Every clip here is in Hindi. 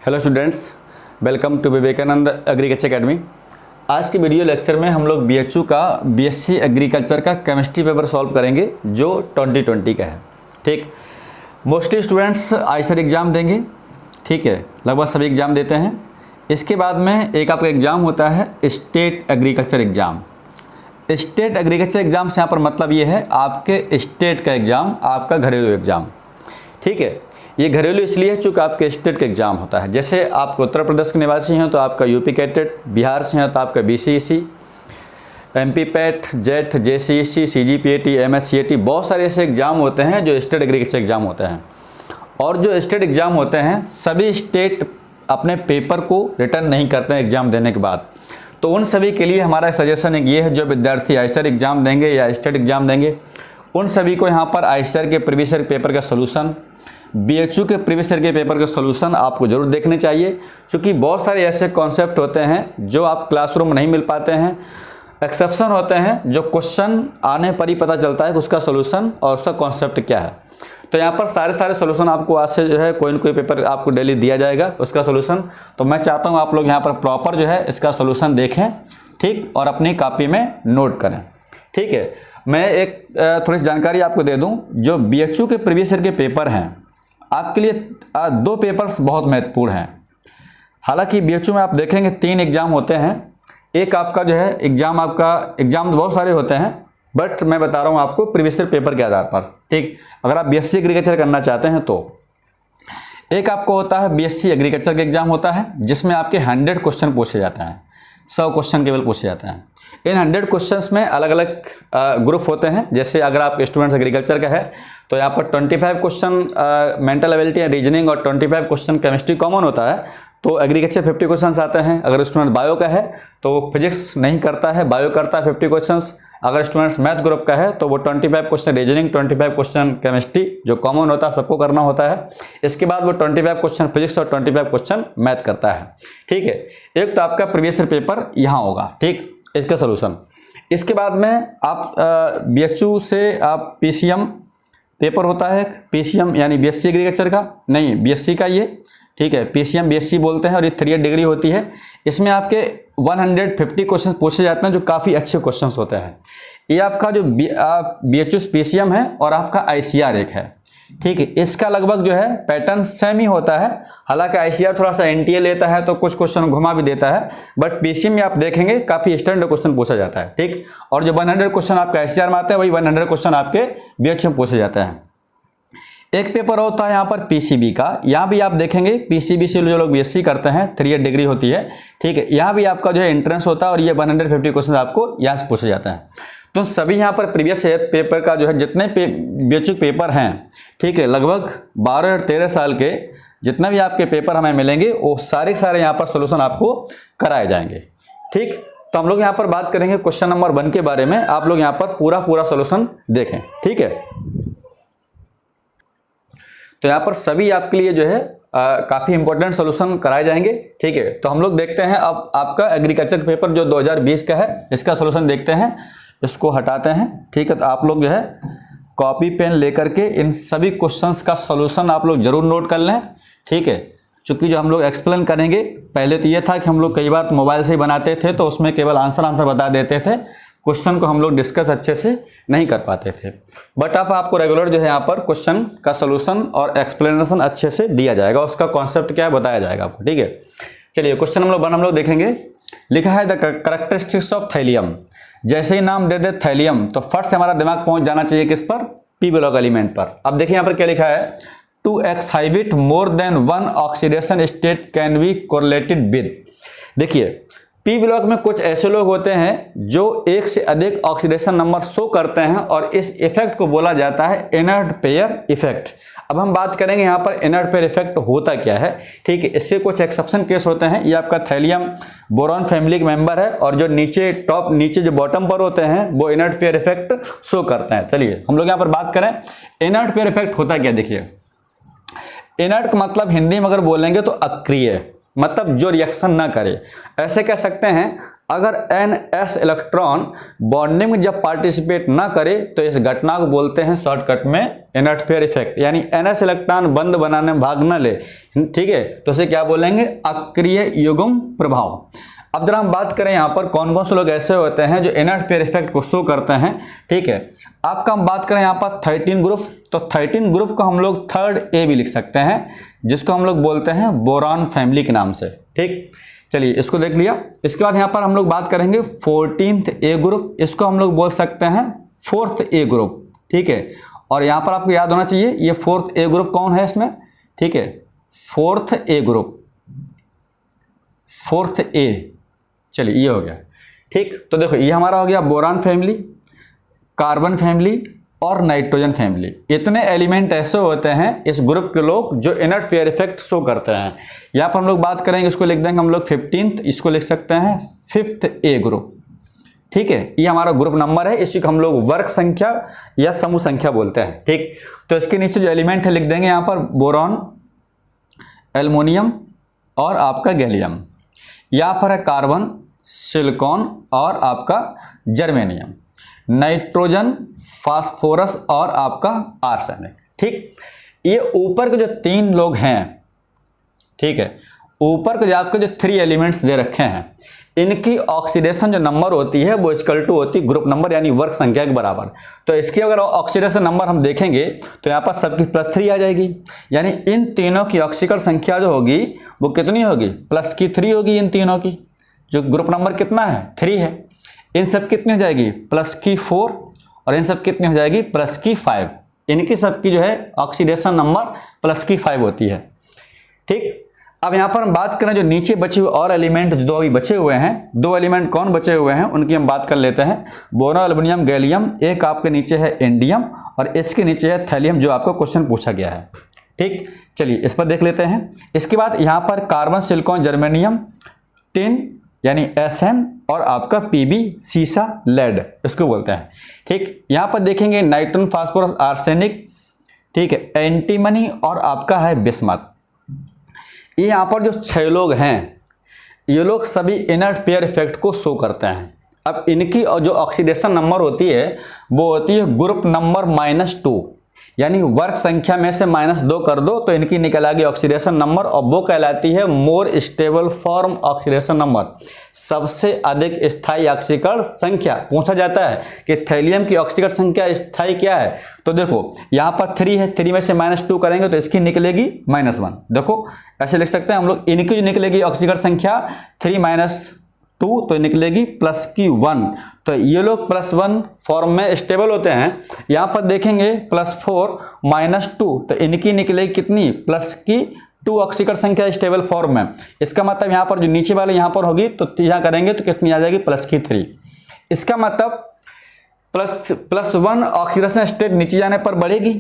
Hello students, welcome to Vivekananda agriculture academy. आज के वीडियो लेक्चर में हम लोग बीएचयू का बीएससी एग्रीकल्चर का केमिस्ट्री पेपर सॉल्व करेंगे जो 2020 का है। ठीक, मोस्टली स्टूडेंट्स आईसर एग्ज़ाम देंगे। ठीक है, लगभग सभी एग्ज़ाम देते हैं। इसके बाद में एक आपका एग्ज़ाम होता है state agriculture exam. State agriculture exam से यहाँ पर मतलब ये है आपके स्टेट का एग्ज़ाम, आपका घरेलू एग्ज़ाम। ठीक है, ये घरेलू इसलिए है चूँकि आपके स्टेट का एग्ज़ाम होता है। जैसे आप उत्तर प्रदेश के निवासी हैं तो आपका यूपी कैटेट, बिहार से हैं तो आपका बीसीईसी, एमपी पैट, जेट, जेसीईसी, सीजीपीएटी, एमएससीएटी, बहुत सारे ऐसे एग्ज़ाम होते हैं जो स्टेट एग्रीकल्चर एग्ज़ाम होते हैं। और जो स्टेट एग्ज़ाम होते हैं सभी स्टेट अपने पेपर को रिटर्न नहीं करते हैं एग्ज़ाम देने के बाद। तो उन सभी के लिए हमारा सजेशन एक ये है, जो विद्यार्थी आईसर एग्ज़ाम देंगे या स्टेट एग्ज़ाम देंगे उन सभी को यहाँ पर आईसर के प्रीवियस ईयर पेपर का सोल्यूशन, बीएचयू के प्रीवियस ईयर के पेपर का सोल्यूशन आपको जरूर देखने चाहिए, क्योंकि बहुत सारे ऐसे कॉन्सेप्ट होते हैं जो आप क्लासरूम में नहीं मिल पाते हैं। एक्सेप्शन होते हैं जो क्वेश्चन आने पर ही पता चलता है कि उसका सोल्यूशन और उसका कॉन्सेप्ट क्या है। तो यहाँ पर सारे सोल्यूशन आपको आज से जो है कोई न कोई पेपर आपको डेली दिया जाएगा उसका सोल्यूशन। तो मैं चाहता हूँ आप लोग यहाँ पर प्रॉपर जो है इसका सोल्यूशन देखें, ठीक, और अपनी कॉपी में नोट करें। ठीक है, मैं एक थोड़ी सी जानकारी आपको दे दूँ। जो बीएचयू के प्रीवियस ईयर के पेपर हैं आपके लिए दो पेपर्स बहुत महत्वपूर्ण हैं। हालांकि बीएचयू में आप देखेंगे 3 एग्ज़ाम होते हैं। एक आपका जो है एग्ज़ाम तो बहुत सारे होते हैं, बट मैं बता रहा हूँ आपको प्रीवियस ईयर पेपर के आधार पर। ठीक, अगर आप बीएससी एग्रीकल्चर करना चाहते हैं तो एक आपको होता है बीएससी एग्रीकल्चर का एग्ज़ाम होता है जिसमें आपके 100 क्वेश्चन पूछे जाते हैं, 100 क्वेश्चन केवल पूछे जाते हैं। इन 100 क्वेश्चंस में अलग अलग ग्रुप होते हैं। जैसे अगर आप स्टूडेंट्स एग्रीकल्चर का है तो यहाँ पर 25 question mental ability and reasoning और 25 क्वेश्चन केमिस्ट्री कॉमन होता है। तो एग्रीकल्चर 50 क्वेश्चन आते हैं। अगर स्टूडेंट बायो का है तो फिजिक्स नहीं करता है, बायो करता है 50 क्वेश्चन। अगर स्टूडेंट्स मैथ ग्रुप का है तो वो 25 क्वेश्चन रीजनिंग, 25 क्वेश्चन केमिस्ट्री जो कॉमन होता है सबको करना होता है। इसके बाद वो 25 क्वेश्चन फिजिक्स और 25 क्वेश्चन मैथ करता है। ठीक है, एक तो आपका प्रीवियस ईयर पेपर यहाँ होगा, ठीक, इसका सोल्यूशन। इसके बाद में आप बीएचयू से आप पीसीएम पेपर होता है, पीसीएम यानी बीएससी एग्रीकल्चर का, नहीं बीएससी का ये, ठीक है, पीसीएम बीएससी बोलते हैं और ये 3 ईयर डिग्री होती है। इसमें आपके 150 क्वेश्चन पूछे जाते हैं जो काफ़ी अच्छे क्वेश्चंस होते हैं। ये आपका जो बीएचयू पीसीएम है और आपका आईसीआर एक है। ठीक है, इसका लगभग जो है पैटर्न सेम ही होता है। हालांकि आईसीआर थोड़ा सा एनटीए लेता है तो कुछ क्वेश्चन घुमा भी देता है, बट पीसीएम में आप देखेंगे काफ़ी स्टैंडर्ड क्वेश्चन पूछा जाता है। ठीक, और जो 100 क्वेश्चन आपका आईसीआर में आते हैं वही 100 क्वेश्चन आपके बीएचयू में पूछे जाते हैं। एक पेपर होता है यहाँ पर पीसीबी का। यहाँ भी आप देखेंगे पीसीबी से जो लोग बीएससी करते हैं 3 ईयर डिग्री होती है। ठीक है, यहाँ भी आपका जो है एंट्रेंस होता है और ये 150 क्वेश्चन आपको यहाँ से पूछे जाता है। तो सभी यहाँ पर प्रीवियस पेपर का जो है जितने बीएचयू पेपर हैं, ठीक है, लगभग 12 और 13 साल के जितना भी आपके पेपर हमें मिलेंगे वो सारे यहाँ पर सोल्यूशन आपको कराए जाएंगे। ठीक, तो हम लोग यहाँ पर बात करेंगे क्वेश्चन नंबर 1 के बारे में। आप लोग यहाँ पर पूरा सोल्यूशन देखें। ठीक है, तो यहाँ पर सभी आपके लिए जो है काफ़ी इंपॉर्टेंट सोल्यूशन कराए जाएंगे। ठीक है, तो हम लोग देखते हैं अब आपका एग्रीकल्चर पेपर जो 2020 का है इसका सोल्यूशन देखते हैं। इसको हटाते हैं। ठीक है, तो आप लोग जो है कॉपी पेन लेकर के इन सभी क्वेश्चंस का सोल्यूशन आप लोग जरूर नोट कर लें। ठीक है, चूँकि जो हम लोग एक्सप्लेन करेंगे, पहले तो ये था कि हम लोग कई बार मोबाइल से ही बनाते थे तो उसमें केवल आंसर बता देते थे, क्वेश्चन को हम लोग डिस्कस अच्छे से नहीं कर पाते थे। बट अब आपको रेगुलर जो है यहाँ पर क्वेश्चन का सोल्यूशन और एक्सप्लेनेशन अच्छे से दिया जाएगा, उसका कॉन्सेप्ट क्या है बताया जाएगा आपको। ठीक है, चलिए क्वेश्चन नंबर 1 हम लोग देखेंगे। लिखा है द कैरेक्टरिस्टिक्स ऑफ थैलियम। जैसे ही नाम दे दे थैलियम तो फर्स्ट हमारा दिमाग पहुंच जाना चाहिए किस पर, पी ब्लॉक एलिमेंट पर। अब देखिए यहाँ पर क्या लिखा है, to exhibit more than 1 oxidation state can be correlated with. देखिए पी ब्लॉक में कुछ ऐसे लोग होते हैं जो एक से अधिक ऑक्सीडेशन नंबर शो करते हैं और इस इफेक्ट को बोला जाता है इनर्ट पेयर इफेक्ट। अब हम बात करेंगे यहाँ पर इनर्ट पेयर इफेक्ट होता क्या है। ठीक है, इससे कुछ एक्सेप्शन केस होते हैं। ये आपका थैलियम बोरॉन फैमिली का मेंबर है और जो नीचे जो बॉटम पर होते हैं वो इनर्ट पेयर इफेक्ट शो करते हैं। चलिए हम लोग यहाँ पर बात करें इनर्ट पेयर इफेक्ट होता क्या। देखिए इनर्ट का मतलब हिंदी में अगर बोलेंगे तो अक्रिय, मतलब जो रिएक्शन ना करे। ऐसे कह सकते हैं अगर NS इलेक्ट्रॉन बॉन्डिंग में जब पार्टिसिपेट ना करे तो इस घटना को बोलते हैं शॉर्टकट में इनर्ट पेयर इफेक्ट, यानी NS इलेक्ट्रॉन बंद बनाने में भाग न ले, ठीक है, तो इसे क्या बोलेंगे, अक्रिय युग्म प्रभाव। अब जरा हम बात करें यहाँ पर कौन कौन से लोग ऐसे होते हैं जो इनर्ट पेयर इफेक्ट को शो करते हैं, ठीक है। आपका हम बात करें यहाँ पर 13 ग्रुप, तो 13 ग्रुप को हम लोग 3rd A भी लिख सकते हैं, जिसको हम लोग बोलते हैं बोरॉन फैमिली के नाम से, ठीक। चलिए इसको देख लिया। इसके बाद यहाँ पर हम लोग बात करेंगे 14th A ग्रुप, इसको हम लोग बोल सकते हैं 4th A ग्रुप, ठीक है। और यहाँ पर आपको याद होना चाहिए ये 4th A ग्रुप कौन है इसमें, ठीक है, 4th A group, 4th A। चलिए ये हो गया, ठीक। तो देखो ये हमारा हो गया बोरान फैमिली, कार्बन फैमिली और नाइट्रोजन फैमिली। इतने एलिमेंट ऐसे होते हैं इस ग्रुप के लोग जो इनर्ट पेयर इफेक्ट शो करते हैं। यहाँ पर हम लोग बात करेंगे, इसको लिख देंगे हम लोग 15th, इसको लिख सकते हैं 5th A ग्रुप, ठीक है। ये हमारा ग्रुप नंबर है, इसी को हम लोग वर्ग संख्या या समूह संख्या बोलते हैं, ठीक। तो इसके नीचे जो एलिमेंट है लिख देंगे यहाँ पर बोरॉन, एल्युमिनियम और आपका गैलियम। यहाँ पर है कार्बन, सिलिकॉन और आपका जर्मेनियम, नाइट्रोजन, फास्फोरस और आपका आर्सेनिक, ठीक। ये ऊपर के जो 3 लोग हैं, ठीक है, ऊपर के जो आपके जो 3 एलिमेंट्स दे रखे हैं, इनकी ऑक्सीडेशन जो नंबर होती है वो इक्वल टू होती है ग्रुप नंबर यानी वर्ग संख्या के बराबर। तो इसकी अगर ऑक्सीडेशन नंबर हम देखेंगे तो यहाँ पर सबकी +3 आ जाएगी, यानी इन तीनों की ऑक्सीकरण संख्या जो होगी वो कितनी होगी, +3 होगी। इन तीनों की जो ग्रुप नंबर कितना है, 3 है। इन सब कितनी हो जाएगी, +4 और इन सब कितनी हो जाएगी, +5। इनकी सबकी जो है ऑक्सीडेशन नंबर +5 होती है, ठीक। अब यहाँ पर हम बात करें जो नीचे बचे हुए और एलिमेंट जो 2 अभी बचे हुए हैं, 2 एलिमेंट कौन बचे हुए हैं उनकी हम बात कर लेते हैं। बोरो, एल्युमिनियम, गैलियम, एक आपके नीचे है इंडियम और इसके नीचे है थैलियम, जो आपको क्वेश्चन पूछा गया है, ठीक। चलिए इस पर देख लेते हैं। इसके बाद यहाँ पर कार्बन, सिलिकॉन, जर्मेनियम, टिन यानी SN और आपका PB सीसा, लेड इसको बोलते हैं, ठीक। यहाँ पर देखेंगे नाइट्रोजन, फास्फोरस, आर्सेनिक, ठीक है, एंटीमनी और आपका है बिस्मथ। ये यहाँ पर जो 6 लोग हैं ये लोग सभी इनर्ट पेयर इफेक्ट को शो करते हैं। अब इनकी जो ऑक्सीडेशन नंबर होती है वो होती है ग्रुप नंबर -2, यानी वर्ग संख्या में से -2 कर दो तो इनकी निकल आएगी ऑक्सीडेशन नंबर और वो कहलाती है more stable form oxidation number, सबसे अधिक स्थायी ऑक्सीकरण संख्या। पूछा जाता है कि थैलियम की ऑक्सीकरण संख्या स्थायी क्या है, तो देखो यहाँ पर 3 है, 3 में से -2 करेंगे तो इसकी निकलेगी -1। देखो ऐसे लिख सकते हैं हम लोग, इनकी जो निकलेगी ऑक्सीकरण संख्या 3 - 2 तो निकलेगी +1। तो ये लोग +1 फॉर्म में स्टेबल होते हैं। यहाँ पर देखेंगे +4 - 2 तो इनकी निकलेगी कितनी, +2 ऑक्सीकरण संख्या स्टेबल फॉर्म में। इसका मतलब यहाँ पर जो नीचे वाले यहाँ पर होगी तो यहाँ करेंगे तो कितनी आ जाएगी, +3। इसका मतलब +1 ऑक्सीडेशन स्टेट नीचे जाने पर बढ़ेगी,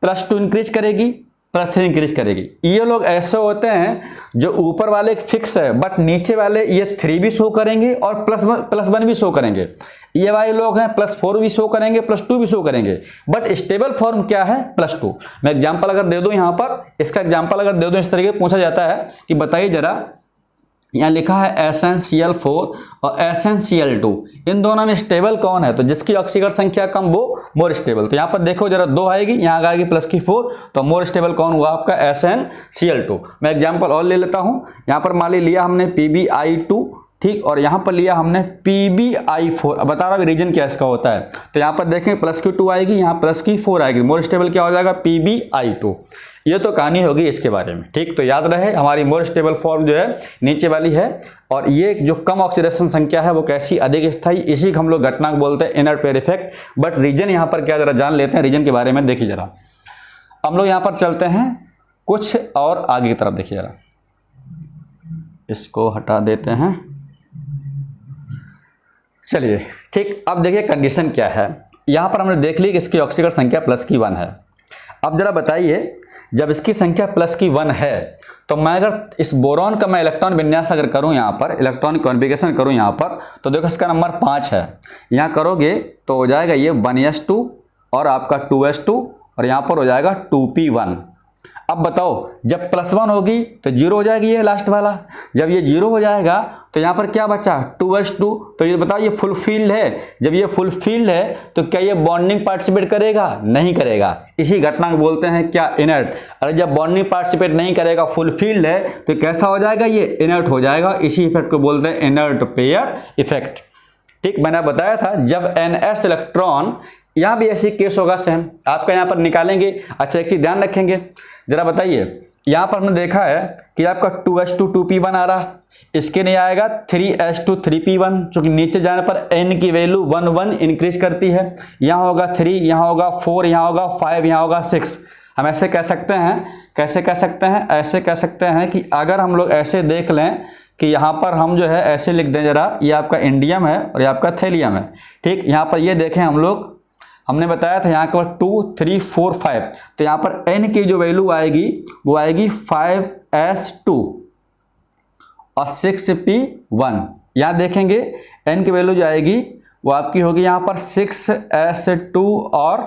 +2 इंक्रीज करेगी, +3 इंक्रीज करेगी। ये लोग ऐसे होते हैं जो ऊपर वाले फिक्स है बट नीचे वाले ये 3 भी शो करेंगे और +1 भी शो करेंगे। ये वाले लोग हैं +4 भी शो करेंगे, +2 भी शो करेंगे, बट स्टेबल फॉर्म क्या है, +2। मैं एग्जांपल अगर दे दूं यहाँ पर, इसका एग्जांपल अगर दे दूं, इस तरीके पूछा जाता है कि बताइए जरा, यहाँ लिखा है SnCl4 और SnCl2, इन दोनों में स्टेबल कौन है, तो जिसकी ऑक्सीकरण संख्या कम वो मोर स्टेबल। तो यहाँ पर देखो जरा 2 आएगी, यहाँ आएगी +4, तो मोर स्टेबल कौन हुआ आपका, SnCl2। मैं एग्जांपल और ले लेता हूँ। यहाँ पर मान लिया हमने PbI2, ठीक, और यहाँ पर लिया हमने PbI4। अब बता रहा हूँ रीजन क्या इसका होता है, तो यहाँ पर देखें +2 आएगी, यहाँ +4 आएगी, मोर स्टेबल क्या हो जाएगा, PbI2। ये तो कहानी होगी इसके बारे में, ठीक। तो याद रहे हमारी मोर स्टेबल फॉर्म जो है नीचे वाली है और ये जो कम ऑक्सीडेशन संख्या है वो कैसी, अधिक स्थायी। इसी को हम लोग घटना को बोलते हैं inert pair effect. But reason यहाँ पर क्या, जरा जान लेते हैं रीजन के बारे में। देखिए जरा, हम लोग यहाँ पर चलते हैं कुछ और आगे की तरफ। देखिए जरा, इसको हटा देते हैं। चलिए ठीक, अब देखिए कंडीशन क्या है। यहाँ पर हमने देख ली कि इसकी ऑक्सीकरण संख्या +1 है। अब जरा बताइए, जब इसकी संख्या +1 है तो मैं अगर इस बोरॉन का मैं इलेक्ट्रॉन विन्यास अगर करूं, यहाँ पर इलेक्ट्रॉन कॉन्फ़िगरेशन करूं यहाँ पर, तो देखो इसका नंबर 5 है। यहाँ करोगे तो हो जाएगा ये 1s2 और आपका 2s2 और यहाँ पर हो जाएगा 2p1। अब बताओ, जब +1 होगी तो 0 हो जाएगी ये लास्ट वाला, जब ये 0 हो जाएगा तो यहाँ पर क्या बचा 2s2। तो ये बताओ ये फुलफिल्ड है, जब ये फुलफिल्ड है तो क्या ये बॉन्डिंग पार्टिसिपेट करेगा? नहीं करेगा। इसी घटना को बोलते हैं क्या? इनर्ट। अरे जब बॉन्डिंग पार्टिसिपेट नहीं करेगा, फुलफिल्ड है, तो कैसा हो जाएगा? ये इनर्ट हो जाएगा। इसी इफेक्ट को बोलते हैं इनर्ट पेयर इफेक्ट। ठीक, मैंने बताया था जब ns इलेक्ट्रॉन, यहाँ भी ऐसी केस होगा सेम, आपका यहाँ पर निकालेंगे। अच्छा एक चीज ध्यान रखेंगे, जरा बताइए, यहाँ पर हमने देखा है कि आपका 2s2 2p1 आ रहा, इसके नहीं आएगा 3s2 3p1, चूंकि नीचे जाने पर n की वैल्यू 1 1 इंक्रीज करती है। यहाँ होगा 3, यहाँ होगा 4, यहाँ होगा 5, यहाँ होगा 6। हम ऐसे कह सकते हैं, कैसे कह सकते हैं? ऐसे कह सकते हैं कि अगर हम लोग ऐसे देख लें कि यहाँ पर हम जो है ऐसे लिख दें, जरा ये आपका इंडियम है और ये आपका थैलियम है। ठीक, यहाँ पर ये देखें हम लोग, हमने बताया था यहाँ पर 2 3 4 5, तो यहाँ पर n की जो वैल्यू आएगी वो आएगी 5s2 और 6p1। यहाँ देखेंगे n की वैल्यू जो आएगी वो आपकी होगी यहाँ पर 6s2 और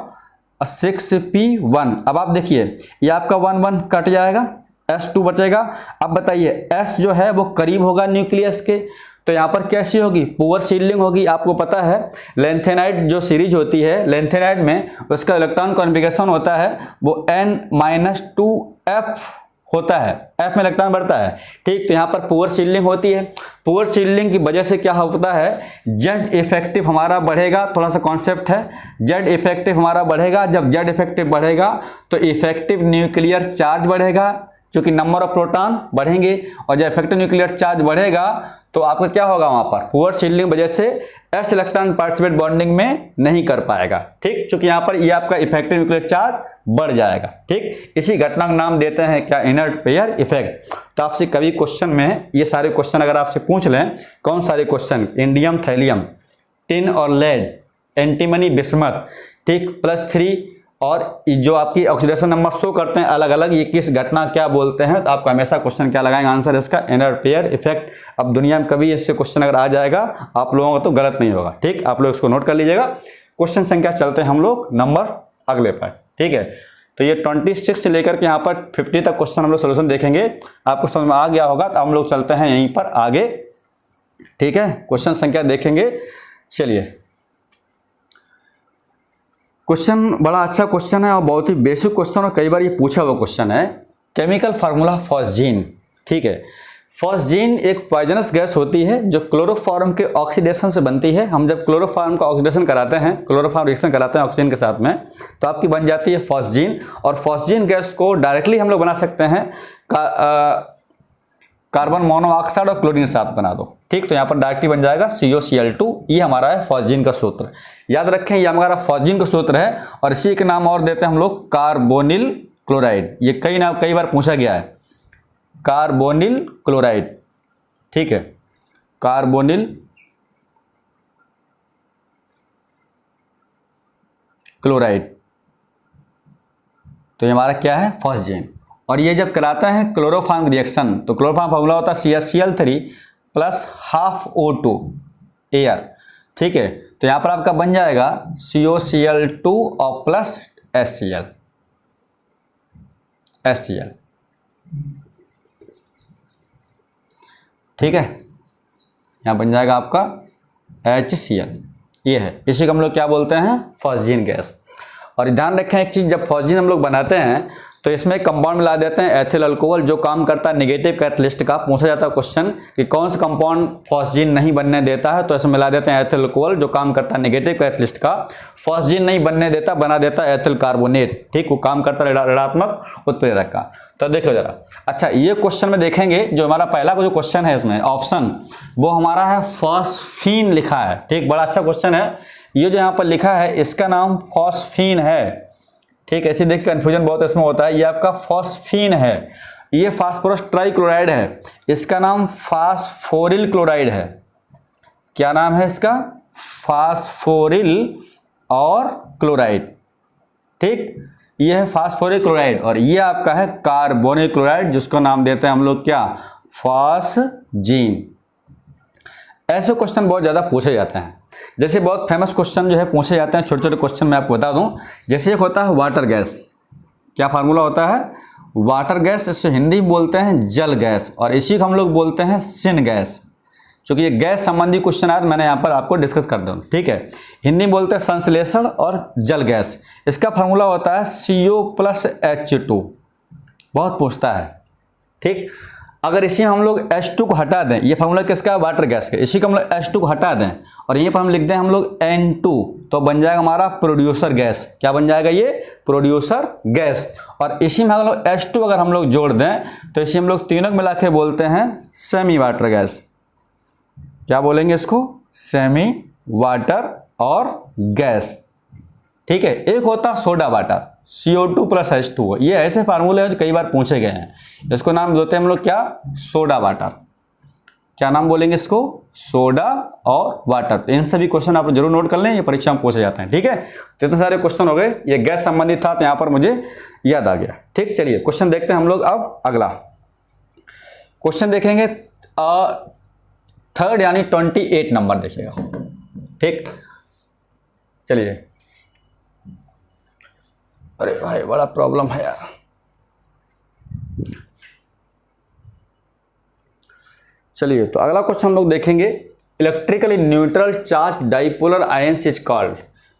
6p1। अब आप देखिए ये आपका 1 1 कट जाएगा, s2 बचेगा। अब बताइए s जो है वो करीब होगा न्यूक्लियस के, तो यहाँ पर कैसी होगी? पुअर शील्डिंग होगी। आपको पता है लैंथेनाइड जो सीरीज होती है, लैंथेनाइड में उसका इलेक्ट्रॉन कॉन्फ़िगरेशन होता है वो n-2f होता है, f में इलेक्ट्रॉन बढ़ता है। ठीक, तो यहाँ पर पुअर शील्डिंग होती है। पुअर शील्डिंग की वजह से क्या होता है? जेड इफेक्टिव हमारा बढ़ेगा। थोड़ा सा कॉन्सेप्ट है, जेड इफेक्टिव हमारा बढ़ेगा। जब जेड इफेक्टिव बढ़ेगा तो इफेक्टिव न्यूक्लियर चार्ज बढ़ेगा, क्योंकि नंबर ऑफ प्रोटॉन बढ़ेंगे, और जब इफेक्टिव न्यूक्लियर चार्ज बढ़ेगा तो आपका क्या होगा? वहां पर पुअर शील्डिंग वजह से s इलेक्ट्रॉन पार्टिसिपेट बॉन्डिंग में नहीं कर पाएगा। ठीक, क्योंकि यहाँ पर ये आपका इफेक्टिव न्यूक्लियर चार्ज बढ़ जाएगा। ठीक, इसी घटना का नाम देते हैं क्या? Inert pair effect. तो आपसे कभी क्वेश्चन में ये सारे क्वेश्चन अगर आपसे पूछ लें, कौन सारे क्वेश्चन? इंडियम थैलियम, टिन और लेड, एंटीमनी बिस्मथ, ठीक, +3, और जो आपकी ऑक्सीडेशन नंबर शो करते हैं अलग अलग, ये किस घटना क्या बोलते हैं? तो आपको हमेशा क्वेश्चन क्या लगाएंगे? आंसर इसका इनर्ट पेयर इफेक्ट। अब दुनिया में कभी इससे क्वेश्चन अगर आ जाएगा आप लोगों का तो गलत नहीं होगा। ठीक, आप लोग इसको नोट कर लीजिएगा। क्वेश्चन संख्या चलते हैं हम लोग नंबर अगले पर। ठीक है, तो ये 26 से लेकर के यहाँ पर 50 तक क्वेश्चन हम लोग सोल्यूशन देखेंगे। आपको समझ में आ गया होगा तो हम लोग चलते हैं यहीं पर आगे। ठीक है, क्वेश्चन संख्या देखेंगे। चलिए, क्वेश्चन बड़ा अच्छा क्वेश्चन है और बहुत ही बेसिक क्वेश्चन, और कई बार ये पूछा हुआ क्वेश्चन है। Chemical formula phosgene. ठीक है, फॉस्जीन एक पॉइजनस गैस होती है जो क्लोरोफॉर्म के ऑक्सीडेशन से बनती है। हम जब क्लोरोफॉर्म का ऑक्सीडेशन कराते हैं, क्लोरोफॉर्म रिएक्शन कराते हैं ऑक्सीजन के साथ में, तो आपकी बन जाती है फॉस्जीन। और फॉस्जीन गैस को डायरेक्टली हम लोग बना सकते हैं कार्बन मोनोऑक्साइड और क्लोरीन के साथ बना दो। ठीक, तो यहाँ पर डायरेक्टली बन जाएगा COCl2। ये हमारा है फॉस्जीन का सूत्र। याद रखें ये हमारा फॉस्जीन का सूत्र है, और इसी के नाम और देते हैं हम लोग कार्बोनिल क्लोराइड। ये कई बार पूछा गया है, कार्बोनिल क्लोराइड। ठीक है, कार्बोनिल क्लोराइड, तो ये हमारा क्या है? फॉस्जीन। और ये जब कराता है क्लोरोफॉर्म रिएक्शन, तो क्लोरोफॉर्म फार्मूला होता है CaCl3 + ½ O2 एयर। ठीक है, तो यहाँ पर आपका बन जाएगा COCl2 और प्लस HCl। ठीक है, यहाँ बन जाएगा आपका HCl। ये है, इसी को हम लोग क्या बोलते हैं? Phosgene gas. और ध्यान रखें एक चीज़, जब फॉस्जीन हम लोग बनाते हैं तो इसमें कंपाउंड मिला देते हैं एथिल अल्कोहल, जो काम करता है नेगेटिव कैटलिस्ट का। पूछा जाता है क्वेश्चन कि कौन सा कंपाउंड फॉस्जीन नहीं बनने देता है, तो इसमें मिला देते हैं एथिल अल्कोहल, जो काम करता है नेगेटिव कैटलिस्ट का। फॉस्जीन नहीं बनने देता, बना देता है एथिल कार्बोनेट। ठीक, वो काम करता है ऋणात्मक उत्प्रेरक का। तो देखो जरा, अच्छा ये क्वेश्चन में देखेंगे, जो हमारा पहला जो क्वेश्चन है इसमें ऑप्शन, वो हमारा है फॉस्फीन लिखा है। ठीक, बड़ा अच्छा क्वेश्चन है। ये जो यहाँ पर लिखा है इसका नाम फॉस्फीन है। ठीक, ऐसे देख कंफ्यूजन बहुत इसमें होता है। ये आपका फॉस्फीन है, ये फास्फोरस ट्राइक्लोराइड है, इसका नाम फास्फोरिल क्लोराइड है। क्या नाम है इसका? फास्फोरिल और क्लोराइड। ठीक, ये है फास्फोरिल क्लोराइड, और ये आपका है कार्बोनिल क्लोराइड, जिसको नाम देते हैं हम लोग क्या? फॉस्जीन। ऐसे क्वेश्चन बहुत ज़्यादा पूछे जाते हैं। जैसे बहुत फेमस क्वेश्चन जो है पूछे जाते हैं, छोटे छोटे क्वेश्चन मैं आपको बता दूं। जैसे एक होता है वाटर गैस। क्या फार्मूला होता है? वाटर गैस, इससे हिंदी में बोलते हैं जल गैस, और इसी को हम लोग बोलते हैं सिन गैस। क्योंकि ये गैस संबंधी क्वेश्चन आया तो मैंने यहाँ पर आपको डिस्कस कर दूँ, ठीक है। हिंदी में बोलते हैं संश्लेषण और जल गैस। इसका फार्मूला होता है CO+H2, बहुत पूछता है, ठीक। अगर इसी में हम लोग H2 को हटा दें, ये फार्मूला किसका है, वाटर गैस का, इसी को हम लोग H2 को हटा दें और यहीं पर हम लिख दें हम लोग N2, तो बन जाएगा हमारा प्रोड्यूसर गैस। क्या बन जाएगा, ये प्रोड्यूसर गैस। और इसी में हम लोग H2 अगर हम लोग जोड़ दें तो इसी हम लोग तीनों को मिला के बोलते हैं सेमी वाटर गैस। क्या बोलेंगे इसको, सेमी वाटर और गैस, ठीक है। एक होता है सोडा वाटर, CO2+H2O, ये ऐसे फार्मूले हैं जो कई बार पूछे गए हैं। इसको नाम देते हैं हम लोग क्या, सोडा वाटर। क्या नाम बोलेंगे इसको, सोडा और वाटर। तो इन सभी क्वेश्चन आप जरूर नोट कर लें, ये परीक्षा में पूछे जाते हैं, ठीक है। तो इतने सारे क्वेश्चन हो गए, ये गैस संबंधित था तो यहाँ पर मुझे याद आ गया, ठीक। चलिए क्वेश्चन देखते हैं हम लोग। अब अगला क्वेश्चन देखेंगे, थर्ड यानी 28 नंबर देखिएगा, ठीक। चलिए, अरे भाई बड़ा प्रॉब्लम है यार। चलिए, तो अगला क्वेश्चन हम लोग देखेंगे, electrically neutral charge dipolar ions is called,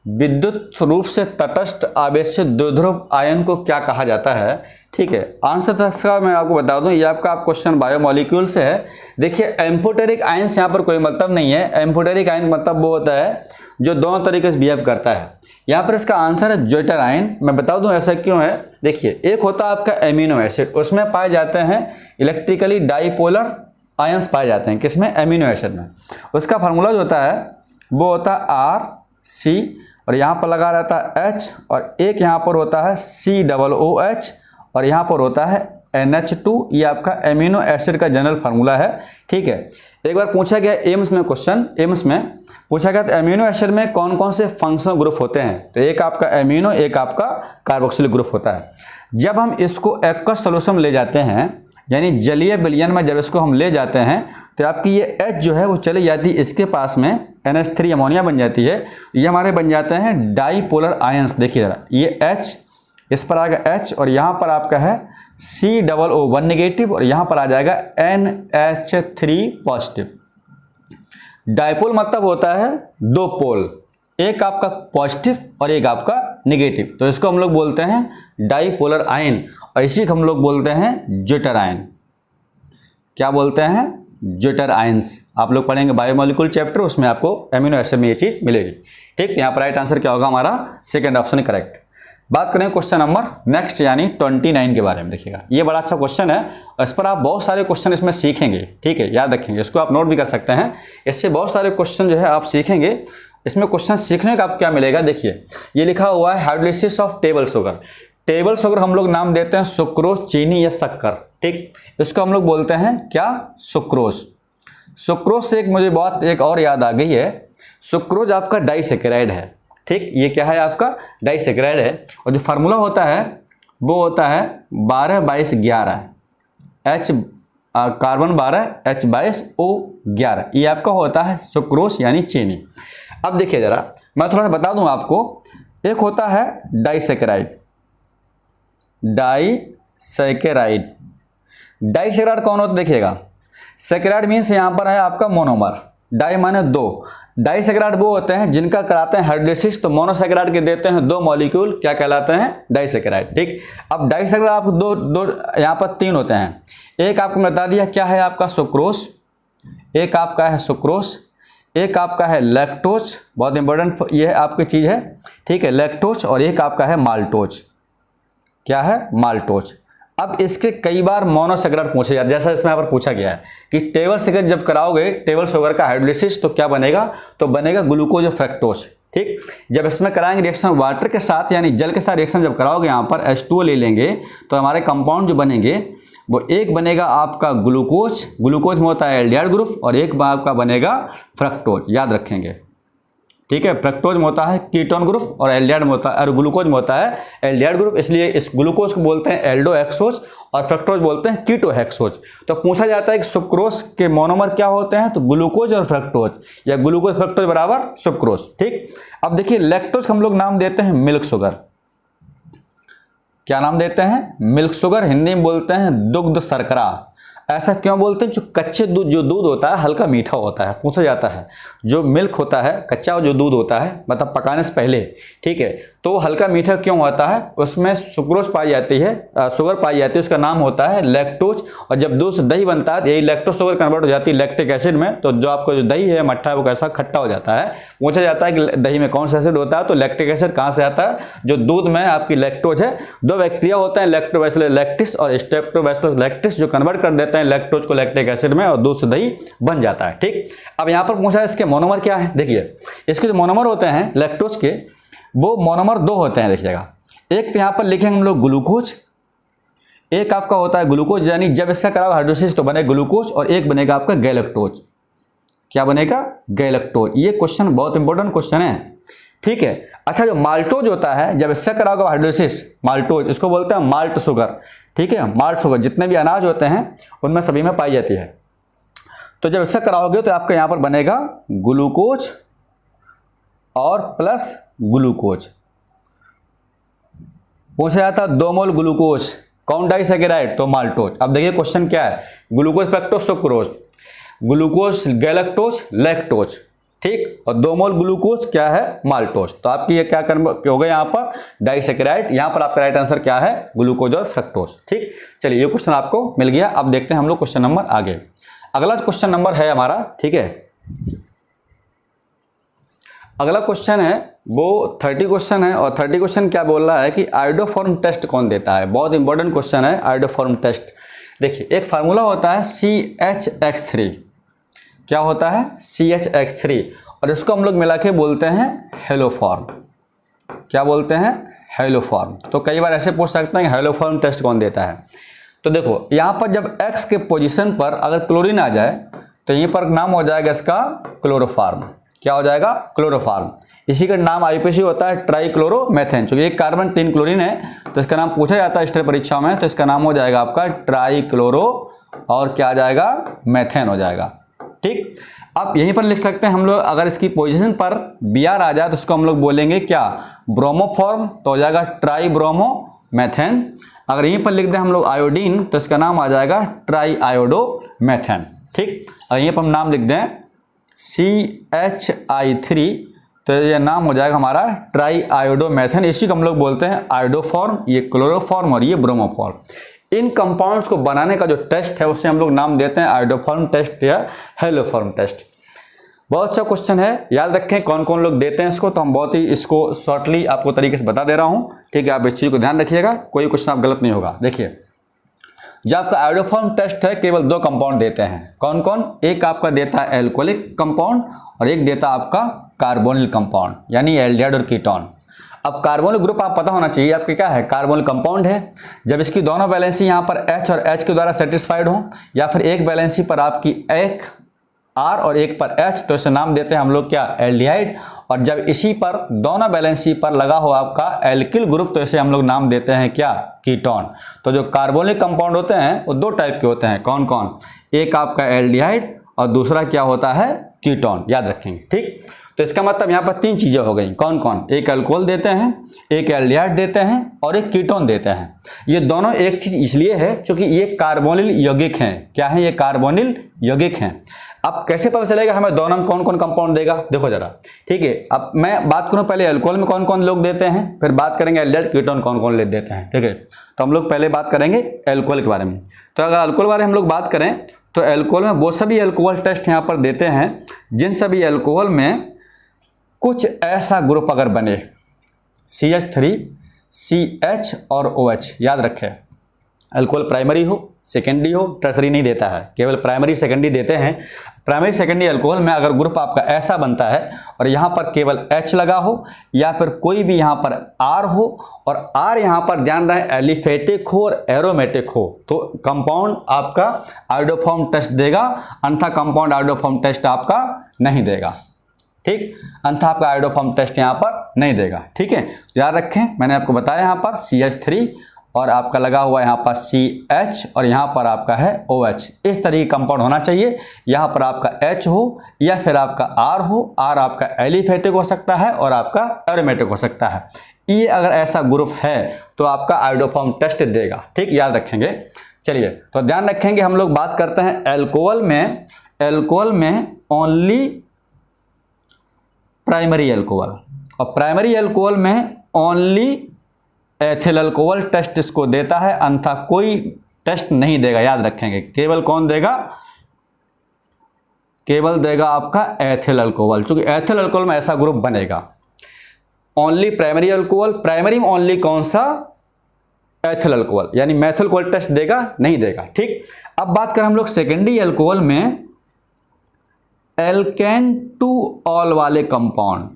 विद्युत रूप से तटस्थ आवेश द्विध्रुव आयन को क्या कहा जाता है, ठीक है। आंसर तक का मैं आपको बता दूं, ये आपका क्वेश्चन बायोमोलिक्यूल से है। देखिए, एम्फोटेरिक आयन्स यहाँ पर कोई मतलब नहीं है। एम्फोटेरिक आयन मतलब वो होता है जो दोनों तरीके से बिहेव करता है। यहाँ पर इसका आंसर है ज्वेटर आयन। मैं बता दूं ऐसा क्यों है। देखिए, एक होता है आपका एमिनो एसिड, उसमें पाए जाते हैं इलेक्ट्रिकली डाइपोलर आयंस पाए जाते हैं, किसमें, एमिनो एसिड में। उसका फार्मूला जो होता है वो होता है RC, और यहाँ पर लगा रहता है H, और एक यहाँ पर होता है COOH, और यहाँ पर होता है NH2। ये आपका एमिनो एसिड का जनरल फार्मूला है, ठीक है। एक बार पूछा गया एम्स में क्वेश्चन, एम्स में पूछा गया तो एमिनो एसिड में कौन कौन से फंक्शनल ग्रुप होते हैं, तो एक आपका एमिनो, एक आपका कार्बोक्सिलिक ग्रुप होता है। जब हम इसको एक्वस सॉल्यूशन ले जाते हैं, यानी जलीय विलयन में जब इसको हम ले जाते हैं, तो आपकी ये H जो है वो चली जाती है इसके पास में, NH3 अमोनिया बन जाती है। ये हमारे बन जाते हैं डाइपोलर आयंस। देखिए जरा, ये H, इस पर आएगा H, और यहाँ पर आपका है COO1 नेगेटिव, और यहाँ पर आ जाएगा NH3 पॉजिटिव। डाइपोल मतलब होता है दो पोल, एक आपका पॉजिटिव और एक आपका नेगेटिव, तो इसको हम लोग बोलते हैं डाइपोलर आयन, और इसी को हम लोग बोलते हैं ज्वेटर आयन। क्या बोलते हैं, ज्वेटर आयंस। आप लोग पढ़ेंगे बायोमोलिक्यूल चैप्टर, उसमें आपको एमिनो एसिड में ये चीज़ मिलेगी, ठीक। यहाँ पर राइट आंसर क्या होगा हमारा, सेकंड ऑप्शन करेक्ट। बात करें क्वेश्चन नंबर नेक्स्ट यानी 29 के बारे में। देखिएगा, ये बड़ा अच्छा क्वेश्चन है, और इस पर आप बहुत सारे क्वेश्चन इसमें सीखेंगे, ठीक है, याद रखेंगे। इसको आप नोट भी कर सकते हैं, इससे बहुत सारे क्वेश्चन जो है आप सीखेंगे। इसमें क्वेश्चन सीखने का आप क्या मिलेगा, देखिए ये लिखा हुआ है hydrolysis of table sugar. Table sugar हम लोग नाम देते हैं सुक्रोज, चीनी या शक्कर, ठीक। इसको हम लोग बोलते हैं क्या, सुक्रोज। सुक्रोज से एक मुझे बात एक और याद आ गई है, सुक्रोज आपका डाइसेकेराइड है, ठीक। ये क्या है, आपका डाइसेकेराइड है, और जो फार्मूला होता है वो होता है 12-22-11, H कार्बन 12, H22O11, ये आपका होता है सुक्रोज यानी चीनी। अब देखिए जरा, मैं थोड़ा सा बता दूं आपको, एक होता है डाइसेकेराइड। डाइसेकेराइड, डाइसेकेराइड कौन होता है, देखिएगा, सेकेराइड मीन्स यहाँ पर है आपका मोनोमर, डाई माने दो, डाइसेकेराइड वो होते हैं जिनका कराते हैं हाइड्रोलिसिस, तो मोनोसेकेराइड के देते हैं दो मॉलिक्यूल, क्या कहलाते हैं, डाइसेकेराइड, ठीक। अब डाइसेकेराइड आपको दो यहाँ पर तीन होते हैं, एक आपको बता दिया क्या है आपका सुक्रोज, एक आपका है सुक्रोज, एक आपका है लैक्टोज, बहुत इंपॉर्टेंट ये आपकी चीज़ है, ठीक है, लैक्टोज, और एक आपका है माल्टोज। क्या है, माल्टोज। अब इसके कई बार मोनोसेकेराइड पूछे जाते हैं, जैसा इसमें यहाँ पर पूछा गया है कि टेबल शुगर जब कराओगे, टेबल शुगर का हाइड्रोलिसिस, तो क्या बनेगा, तो बनेगा ग्लूकोज और फ्रक्टोज, ठीक। जब इसमें कराएंगे रिएक्शन वाटर के साथ यानी जल के साथ रिएक्शन जब कराओगे, यहाँ पर H2O ले लेंगे, तो हमारे कंपाउंड जो बनेंगे वो एक बनेगा आपका ग्लूकोज, ग्लूकोज में होता है एल्डिहाइड ग्रुप, और एक आपका बनेगा फ्रक्टोज, याद रखेंगे, ठीक है। फ्रक्टोज में होता है कीटोन ग्रुप, और एल्डिहाइड में होता है, और ग्लूकोज में होता है एल्डिहाइड ग्रुप, इसलिए इस ग्लूकोज को बोलते हैं एल्डोहेक्सोज, और फ्रक्टोज बोलते हैं कीटोहेक्सोज। तो पूछा जाता है कि सुक्रोज के मोनोमर क्या होते हैं, तो ग्लूकोज और फ्रक्टोज, या ग्लूकोज फ्रक्टोज बराबर सुक्रोज, ठीक। अब देखिए, लैक्टोज हम लोग नाम देते हैं मिल्क शुगर, क्या नाम देते हैं? मिल्क शुगर, हिंदी में बोलते हैं दुग्ध शर्करा। ऐसा क्यों बोलते हैं? जो कच्चे दूध, जो दूध होता है हल्का मीठा होता है, पूछा जाता है जो मिल्क होता है कच्चा जो दूध होता है मतलब पकाने से पहले, ठीक है, तो वो हल्का मीठा क्यों होता है? उसमें सुक्रोज पाई जाती है, शुगर पाई जाती है, उसका नाम होता है लैक्टोज। और जब दूध से दही बनता है यही लैक्टोज शुगर कन्वर्ट हो जाती है लैक्टिक एसिड में, तो जो आपका जो दही है मट्ठा है वो कैसा खट्टा हो जाता है। पूछा जाता है कि दही में कौन सा एसिड होता है, तो लैक्टिक एसिड कहाँ से आता है? जो दूध में आपकी लैक्टोज है। दो बैक्टीरिया होते हैं लैक्टोबैसिलस लैक्टिस और स्ट्रेप्टोबैसिलस लैक्टिस, जो कन्वर्ट कर देते हैं लैक्टोज को लैक्टिक एसिड में और दूध से दही बन जाता है। ठीक, अब यहाँ पर पूछा है इसके मोनोमर क्या है। देखिए इसके जो मोनोमर होते हैं लैक्टोज के, वो मोनोमर दो होते हैं, देखिएगा। एक तो यहाँ पर लिखेंगे हम लोग ग्लूकोज, एक आपका होता है ग्लूकोज, यानी जब इसका कराओ हाइड्रोलिसिस तो बने ग्लूकोज, और एक बनेगा आपका गैलेक्टोज। क्या बनेगा? गैलेक्टोज। ये क्वेश्चन बहुत इंपॉर्टेंट क्वेश्चन है, ठीक है। अच्छा, जो माल्टोज होता है जब इससे कराओगे हाइड्रोलिसिस, माल्टोज, इसको बोलते हैं माल्ट शुगर, ठीक है। माल्ट शुगर जितने भी अनाज होते हैं उनमें सभी में पाई जाती है। तो जब इससे कराओगे तो आपका यहाँ पर बनेगा ग्लूकोज और प्लस ग्लूकोज। पूछा जाता है 2 मोल ग्लूकोज कौन डाइसैकेराइड, तो माल्टोज। अब देखिए क्वेश्चन क्या है, glucose fructose sucrose, glucose galactose lactose, ठीक, और 2 मोल ग्लूकोज क्या है? माल्टोज। तो आपकी ये क्या हो गया यहाँ पर? डाइसैकेराइड। यहाँ पर आपका राइट आंसर क्या है? ग्लूकोज और फ्रक्टोज। ठीक, चलिए ये क्वेश्चन आपको मिल गया। अब देखते हैं हम लोग क्वेश्चन नंबर आगे। अगला क्वेश्चन नंबर है हमारा, ठीक है, अगला क्वेश्चन है वो 30 क्वेश्चन है। और 30 क्वेश्चन क्या बोल रहा है कि आयोडोफॉर्म टेस्ट कौन देता है। बहुत इंपॉर्टेंट क्वेश्चन है आयोडोफॉर्म टेस्ट। देखिए एक फार्मूला होता है CHX3। क्या होता है? CHX3, और इसको हम लोग मिला के बोलते हैं हेलोफॉर्म। क्या बोलते हैं? हेलोफॉर्म। तो कई बार ऐसे पूछ सकते हैं कि हेलोफॉर्म टेस्ट कौन देता है। तो देखो यहाँ पर जब X के पोजीशन पर अगर क्लोरीन आ जाए तो यहीं पर नाम हो जाएगा इसका क्लोरोफॉर्म। क्या हो जाएगा? क्लोरोफॉर्म। इसी का नाम IUPAC होता है ट्राइक्लोरोमेथेन। चूंकि एक कार्बन 3 क्लोरीन है तो इसका नाम पूछा जाता है स्टेट परीक्षा में, तो इसका नाम हो जाएगा आपका ट्राइक्लोरो और क्या आ जाएगा? मेथेन हो जाएगा। ठीक, अब यहीं पर लिख सकते हैं हम लोग, अगर इसकी पोजीशन पर Br आ जाए तो इसको हम लोग बोलेंगे क्या? ब्रोमोफॉर्म, तो हो जाएगा ट्राइब्रोमोमेथेन। अगर यहीं पर लिख दें हम लोग आयोडीन तो इसका नाम आ जाएगा ट्राइआयोडोमेथेन। ठीक, और यहीं पर हम नाम लिख दें CHI3 तो ये नाम हो जाएगा हमारा ट्राइआयोडोमेथेन। इसी को हम लोग बोलते हैं आयोडोफॉर्म, ये क्लोरोफॉर्म और ये ब्रोमोफॉर्म। इन कंपाउंड्स को बनाने का जो टेस्ट है उसे हम लोग नाम देते हैं आयोडोफॉर्म टेस्ट या हेलोफॉर्म टेस्ट। बहुत अच्छा क्वेश्चन है, याद रखें कौन कौन लोग देते हैं इसको। तो हम बहुत ही इसको शॉर्टली आपको तरीके से बता दे रहा हूँ, ठीक है। आप इस चीज़ को ध्यान रखिएगा, कोई क्वेश्चन आप गलत नहीं होगा। देखिए जो आपका आयोडोफॉर्म टेस्ट है केवल 2 कंपाउंड देते हैं। कौन कौन? एक आपका देता है एल्कोहलिक कंपाउंड और एक देता है आपका कार्बोनिल कंपाउंड, यानी एल्डिहाइड और कीटोन। अब कार्बोनिल ग्रुप आप पता होना चाहिए आपके क्या है? कार्बोनिल कंपाउंड है। जब इसकी दोनों वैलेंसी यहाँ पर H और H के द्वारा सेटिस्फाइड हो, या फिर एक वैलेंसी पर आपकी एक R और एक पर H, तो इसे नाम देते हैं हम लोग क्या? एल्डिहाइड। और जब इसी पर दोनों बैलेंसी पर लगा हो आपका एल्किल ग्रुप तो इसे हम लोग नाम देते हैं क्या? कीटोन। तो जो कार्बोनिक कंपाउंड होते हैं वो 2 टाइप के होते हैं। कौन कौन? एक आपका एल्डिहाइड और दूसरा क्या होता है? कीटोन। याद रखेंगे, ठीक। तो इसका मतलब यहाँ पर 3 चीज़ें हो गई। कौन कौन? एक अल्कोहल देते हैं, एक एल्डिहाइड देते हैं और एक कीटोन देते हैं। ये दोनों एक चीज़ इसलिए है क्योंकि ये कार्बोनिल यौगिक हैं। क्या है? ये कार्बोनिल यौगिक हैं। अब कैसे पता चलेगा हमें दोनों में कौन कौन कंपाउंड देगा? देखो जरा, ठीक है। अब मैं बात करूं पहले अल्कोहल में कौन कौन लोग देते हैं, फिर बात करेंगे एल्डिहाइड कीटोन कौन कौन ले देते हैं, ठीक है। तो हम लोग पहले बात करेंगे अल्कोहल के बारे में। तो अगर अल्कोहल बारे में हम लोग बात करें तो अल्कोहल में वो सभी अल्कोहल टेस्ट यहाँ पर देते हैं जिन सभी अल्कोहल में कुछ ऐसा ग्रुप अगर बने CH3, CH और OH। याद रखें अल्कोहल प्राइमरी हो, सेकेंडरी हो, टर्सरी नहीं देता है, केवल प्राइमरी सेकेंडरी देते हैं। प्राइमरी सेकेंडरी अल्कोहल में अगर ग्रुप आपका ऐसा बनता है और यहाँ पर केवल H लगा हो या फिर कोई भी यहाँ पर R हो और R यहाँ पर ध्यान रहे एलिफेटिक हो और एरोमेटिक हो, तो कंपाउंड आपका आयोडोफॉर्म टेस्ट देगा, अन्यथा कंपाउंड आयोडोफॉर्म टेस्ट आपका नहीं देगा। ठीक, अन्यथा आपका आयोडोफॉर्म टेस्ट यहाँ पर नहीं देगा। ठीक है, याद रखें मैंने आपको बताया यहाँ पर CH3 और आपका लगा हुआ यहाँ पर CH और यहाँ पर आपका है OH। इस तरह की कंपाउंड होना चाहिए। यहाँ पर आपका H हो या फिर आपका R हो, R आपका एलिफेटिक हो सकता है और आपका एरोमेटिक हो सकता है। ये अगर ऐसा ग्रुप है तो आपका आयोडोफॉर्म टेस्ट देगा। ठीक, याद रखेंगे। चलिए, तो ध्यान रखेंगे, हम लोग बात करते हैं एल्कोहल में ओनली प्राइमरी एल्कोहल, और प्राइमरी एल्कोहल में ओनली एथिल अल्कोहल टेस्ट इसको देता है, अन्यथा कोई टेस्ट नहीं देगा। याद रखेंगे, केवल कौन देगा? केवल देगा आपका एथिल अल्कोहल, क्योंकि एथिल अल्कोहल में ऐसा ग्रुप बनेगा। ओनली प्राइमरी अल्कोहल, प्राइमरी में ओनली कौन सा? एथिल अल्कोहल, यानी मेथिल अल्कोहल टेस्ट देगा नहीं देगा। ठीक, अब बात करें हम लोग सेकेंडरी अल्कोहल में एल्केन टू ऑल वाले कंपाउंड,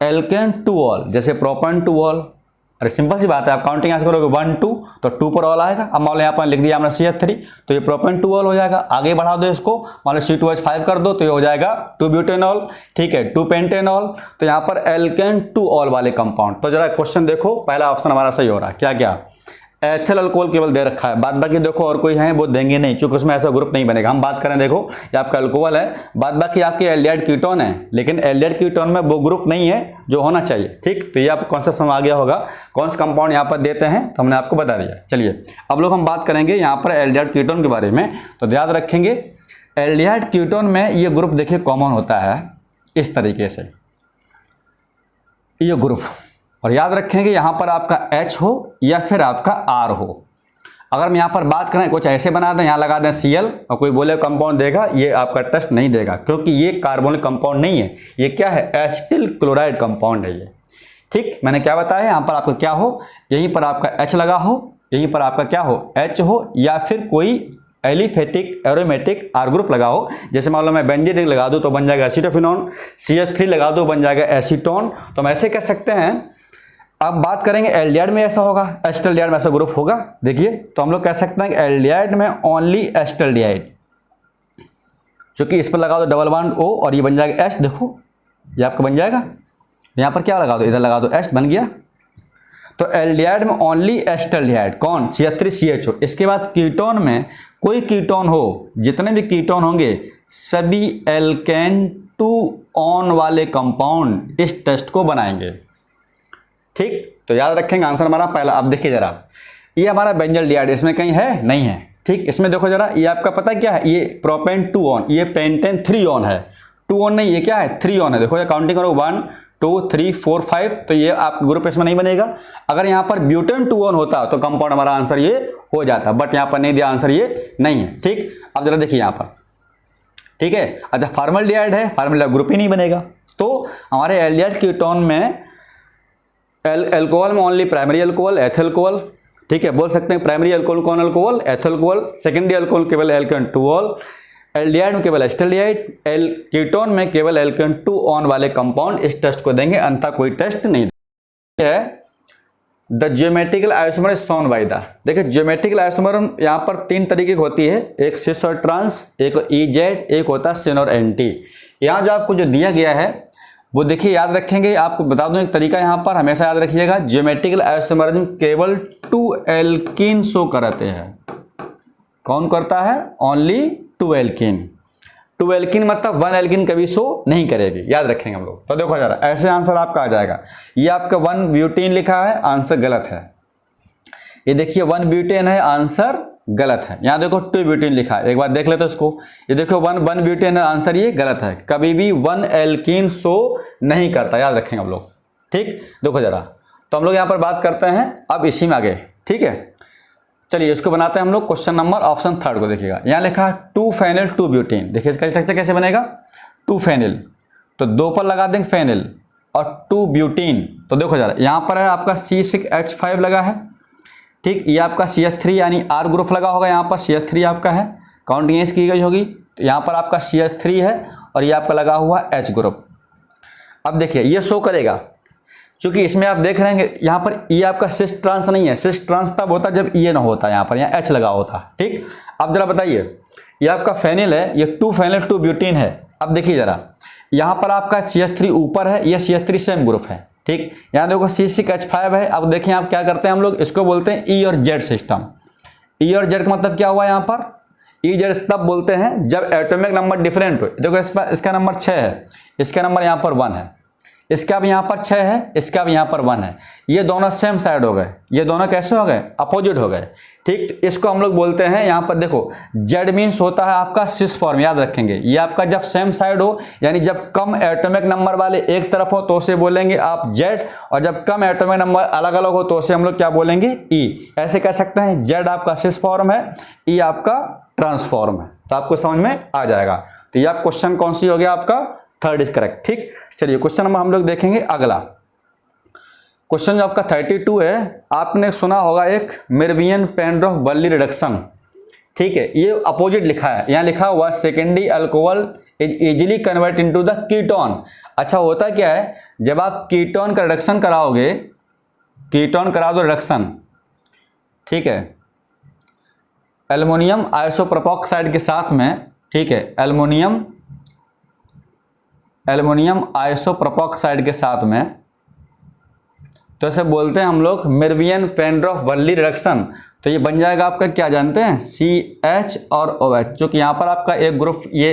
एल्केन टू ऑल, जैसे प्रोपेन टू ऑल। अरे सिंपल सी बात है, आप काउंटिंग ऐसे करोगे 1 2 तो 2 पर ऑल आएगा। अब मान लो यहाँ पर लिख दिया हमने CH3, तो ये प्रोपेन टू ऑल हो जाएगा। आगे बढ़ा दो इसको, मान लो C2H5 कर दो तो ये हो जाएगा 2 ब्यूटेनॉल। ठीक है, 2 पेंटेनॉल। तो यहाँ पर एल्केन टू ऑल वाले कंपाउंड। तो जरा क्वेश्चन देखो, पहला ऑप्शन हमारा सही हो रहा है। क्या क्या? एथिल अल्कोहल केवल दे रखा है, बाद बाकी देखो और कोई है वो देंगे नहीं, क्योंकि उसमें ऐसा ग्रुप नहीं बनेगा। हम बात करें, देखो ये आपका अल्कोहल है, बाद बाकी आपके एल्डिहाइड कीटोन है, लेकिन एल्डिहाइड कीटोन में वो ग्रुप नहीं है जो होना चाहिए। ठीक, तो ये आपको कॉन्सेप्ट समझ आ गया होगा कौन सा कंपाउंड यहाँ पर देते हैं, तो हमने आपको बता दिया। चलिए, अब लोग हम बात करेंगे यहाँ पर एल्डिहाइड कीटोन के बारे में। तो याद रखेंगे, एल्डिहाइड कीटोन में ये ग्रुप देखिए कॉमन होता है इस तरीके से, ये ग्रुप। और याद रखेंगे यहाँ पर आपका H हो या फिर आपका R हो। अगर हम यहाँ पर बात करें, कुछ ऐसे बना दें, यहाँ लगा दें Cl, और कोई बोले कंपाउंड देगा, ये आपका टेस्ट नहीं देगा, क्योंकि ये कार्बोनिक कंपाउंड नहीं है, ये क्या है? एसिटिल क्लोराइड कंपाउंड है ये। ठीक, मैंने क्या बताया, यहाँ पर आपका क्या हो, यहीं पर आपका H लगा हो, यहीं पर आपका क्या हो? H हो, या फिर कोई एलिफेटिक एरोमेटिक R ग्रुप लगा हो। जैसे मान लो मैं बेंजीन रिंग लगा दूँ तो बन जाएगा एसीटोफिनोन, CH3 लगा दो बन जाएगा एसीटोन। तो हम ऐसे कह सकते हैं। अब बात करेंगे एल्डिहाइड में ऐसा होगा, एस्टल्डिहाइड में ऐसा ग्रुप होगा। देखिए, तो हम लोग कह सकते हैं कि एल्डिहाइड में ओनली एस्टल्डिहाइड, क्योंकि इस पर लगा दो डबल बॉन्ड O और ये बन जाएगा H। देखो ये आपका बन जाएगा, यहाँ पर क्या लगा दो, इधर लगा दो H, बन गया। तो एल्डिहाइड में ओनली एस्टल्डिहाइड, कौन? CH3 CHO। इसके बाद कीटोन में कोई कीटोन हो, जितने भी कीटोन होंगे सभी एल्केन टू ऑन वाले कंपाउंड इस टेस्ट को बनाएंगे। ठीक, तो याद रखेंगे आंसर हमारा पहला। अब देखिए जरा, ये हमारा बेंजल्डिहाइड इसमें कहीं है? नहीं है। ठीक, इसमें देखो जरा, ये आपका पता क्या है? ये प्रोपेन 2 ऑन, ये पेंटेन 3 ऑन है। 2 ऑन नहीं, ये क्या है? 3 ऑन है। देखो ये काउंटिंग करो, 1 2 3 4 5, तो ये आप ग्रुप इसमें नहीं बनेगा। अगर यहाँ पर ब्यूटेन 2 ऑन होता तो कंपाउंड हमारा आंसर ये हो जाता, बट यहाँ पर नहीं दिया, आंसर ये नहीं है। ठीक, अब जरा देखिए यहाँ पर। ठीक है, अच्छा फॉर्मल्डिहाइड है, फॉर्मल्डिहाइड ग्रुप ही नहीं बनेगा। तो हमारे एल्डिहाइड कीटोन में एल्कोहल में only primary alcohol, ethyl alcohol. ठीक है, बोल सकते हैं प्राइमरी अल्कोहल कौन? Alcohol, ethyl alcohol. Secondary alcohol केवल एल्केन टू ऑल, एल्डिहाइड में केवल एस्टल्डिहाइड, कीटोन में केवल एल्केन टू ऑन वाले कंपाउंड इस टेस्ट को देंगे, अन्यथा कोई टेस्ट नहीं है। The geometrical isomer is shown by the. देखिए, ज्योमेट्रिकल आइसोमर यहाँ पर 3 तरीके की होती है, एक सिस और ट्रांस, एक EZ, एक होता है सिन और NT। यहाँ जो आपको जो दिया गया है वो देखिए, याद रखेंगे, आपको बता दूं एक तरीका यहाँ पर हमेशा याद रखिएगा, ज्योमेट्रिकल आइसोमरिज्म केवल 2 एल्कीन शो कराते हैं। कौन करता है? Only 2 alkene. 2 एल्कीन मतलब 1 एल्कीन कभी शो नहीं करेगी, याद रखेंगे हम लोग। तो देखो जरा, ऐसे आंसर आपका आ जाएगा। ये आपका 1 ब्यूटेन लिखा है, आंसर गलत है। ये देखिए 1 ब्यूटेन है, आंसर गलत है। यहाँ देखो 2 ब्यूटेन लिखा है, एक बार देख लेते इसको। ये देखो 1 ब्यूटेन है, आंसर ये गलत है। कभी भी 1 एल्कीन शो नहीं करता, याद रखेंगे हम लोग। ठीक, देखो जरा, तो हम लोग यहाँ पर बात करते हैं अब इसी में आगे। ठीक है, चलिए इसको बनाते हैं हम लोग। क्वेश्चन नंबर ऑप्शन 3 को देखिएगा, यहाँ लिखा है 2 फेनिल 2 ब्यूटेन। देखिए इसका स्ट्रक्चर कैसे बनेगा, 2 फेनिल, तो 2 पर लगा देंगे फेनिल, और 2 ब्यूटेन। तो देखो जरा, यहाँ पर है आपका C6H5 लगा है। ठीक, ये आपका CH3 यानी R ग्रुप लगा होगा, यहाँ पर CH3 आपका है, काउंटिंग इसकी गई होगी। तो यहाँ पर आपका CH3 है और ये आपका लगा हुआ H ग्रुप। अब देखिए ये शो करेगा, क्योंकि इसमें आप देख रहे हैं यहाँ पर ये आपका सिस ट्रांस नहीं है। सिस ट्रांस तब होता जब ये ना होता, यहाँ पर यहाँ H लगा होता। ठीक, अब जरा बताइए, ये आपका फेनिल है, ये 2 फेनिल 2 ब्यूटेन है। अब देखिए जरा, यहाँ पर आपका CH3 ऊपर है, ये CH3 सेम ग्रुप है। ठीक, यहाँ देखो C6H5 है। अब देखिए आप क्या करते हैं, हम लोग इसको बोलते हैं E और Z सिस्टम। E और Z का मतलब क्या हुआ यहाँ पर? E Z तब बोलते हैं जब एटॉमिक नंबर डिफरेंट हो। देखो इसका नंबर 6 है, इसका नंबर यहाँ पर 1 है। इसका भी यहाँ पर 6 है, इसका भी यहाँ पर 1 है। ये दोनों सेम साइड हो गए, ये दोनों कैसे हो गए, अपोजिट हो गए। ठीक, इसको हम लोग बोलते हैं, यहाँ पर देखो जेड मीन्स होता है आपका सिस फॉर्म, याद रखेंगे। ये आपका जब सेम साइड हो, यानी जब कम एटॉमिक नंबर वाले एक तरफ हो तो उसे बोलेंगे आप जेड, और जब कम एटॉमिक नंबर अलग अलग हो तो उसे हम लोग क्या बोलेंगे, ई। ऐसे कह सकते हैं जेड आपका सिस फॉर्म है, ई आपका ट्रांसफॉर्म है। तो आपको समझ में आ जाएगा। तो ये आप क्वेश्चन कौन सी हो गया आपका, थर्ड इज करेक्ट। ठीक, चलिए क्वेश्चन नंबर हम लोग देखेंगे अगला। क्वेश्चन जो आपका 32 है, आपने सुना होगा एक मेरवियन पेनड्रॉफ वर्ली रिडक्शन। ठीक है, ये अपोजिट लिखा है, यहाँ लिखा हुआ secondary alcohol is easily convert into the ketone. अच्छा, होता क्या है, जब आप कीटोन का रिडक्शन कराओगे, कीटोन करा दो रिडक्शन, ठीक है, एल्युमिनियम आइसोप्रोपॉक्साइड के साथ में, ठीक है, एल्युमिनियम आइसोप्रोपॉक्साइड के साथ में, तो इसे बोलते हैं हम लोग मेरवियन पेनड्रॉफ वर्ली रिडक्शन। तो ये बन जाएगा आपका, क्या जानते हैं, CH और OH, जो कि यहाँ पर आपका एक ग्रुप, ये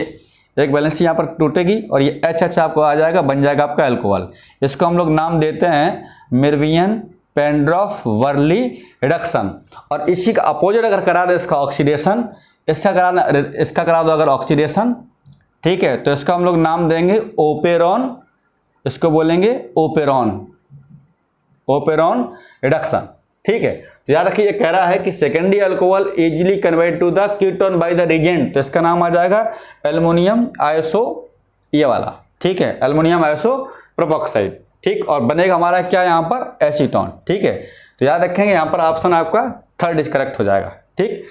एक बैलेंस यहाँ पर टूटेगी और ये HH आपको आ जाएगा, बन जाएगा आपका अल्कोहल। इसको हम लोग नाम देते हैं मेरवियन पेनड्रॉफ वर्ली रिडक्शन। और इसी का अपोजिट अगर करा दे इसका ऑक्सीडेशन, इसका करा दो अगर ऑक्सीडेशन, ठीक है, तो इसका हम लोग नाम देंगे ओपेरॉन, इसको बोलेंगे ओपेरॉन रिडक्शन। ठीक है, तो याद रखिए, ये कह रहा है कि secondary alcohol easily convert to the ketone by the reagent, तो इसका नाम आ जाएगा एल्युमिनियम आइसो, ये वाला, ठीक है, एल्युमिनियम आइसो प्रोपॉक्साइड। ठीक, और बनेगा हमारा क्या यहाँ पर, एसीटोन। ठीक है, तो याद रखेंगे यहाँ पर ऑप्शन आपका थर्ड इज करेक्ट हो जाएगा। ठीक,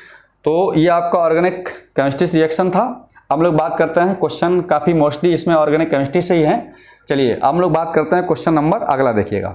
तो ये आपका ऑर्गेनिक केमिस्ट्री रिएक्शन था। हम लोग बात करते हैं, क्वेश्चन काफ़ी मोस्टली इसमें ऑर्गेनिक केमिस्ट्री से ही है। चलिए हम लोग बात करते हैं क्वेश्चन नंबर अगला, देखिएगा।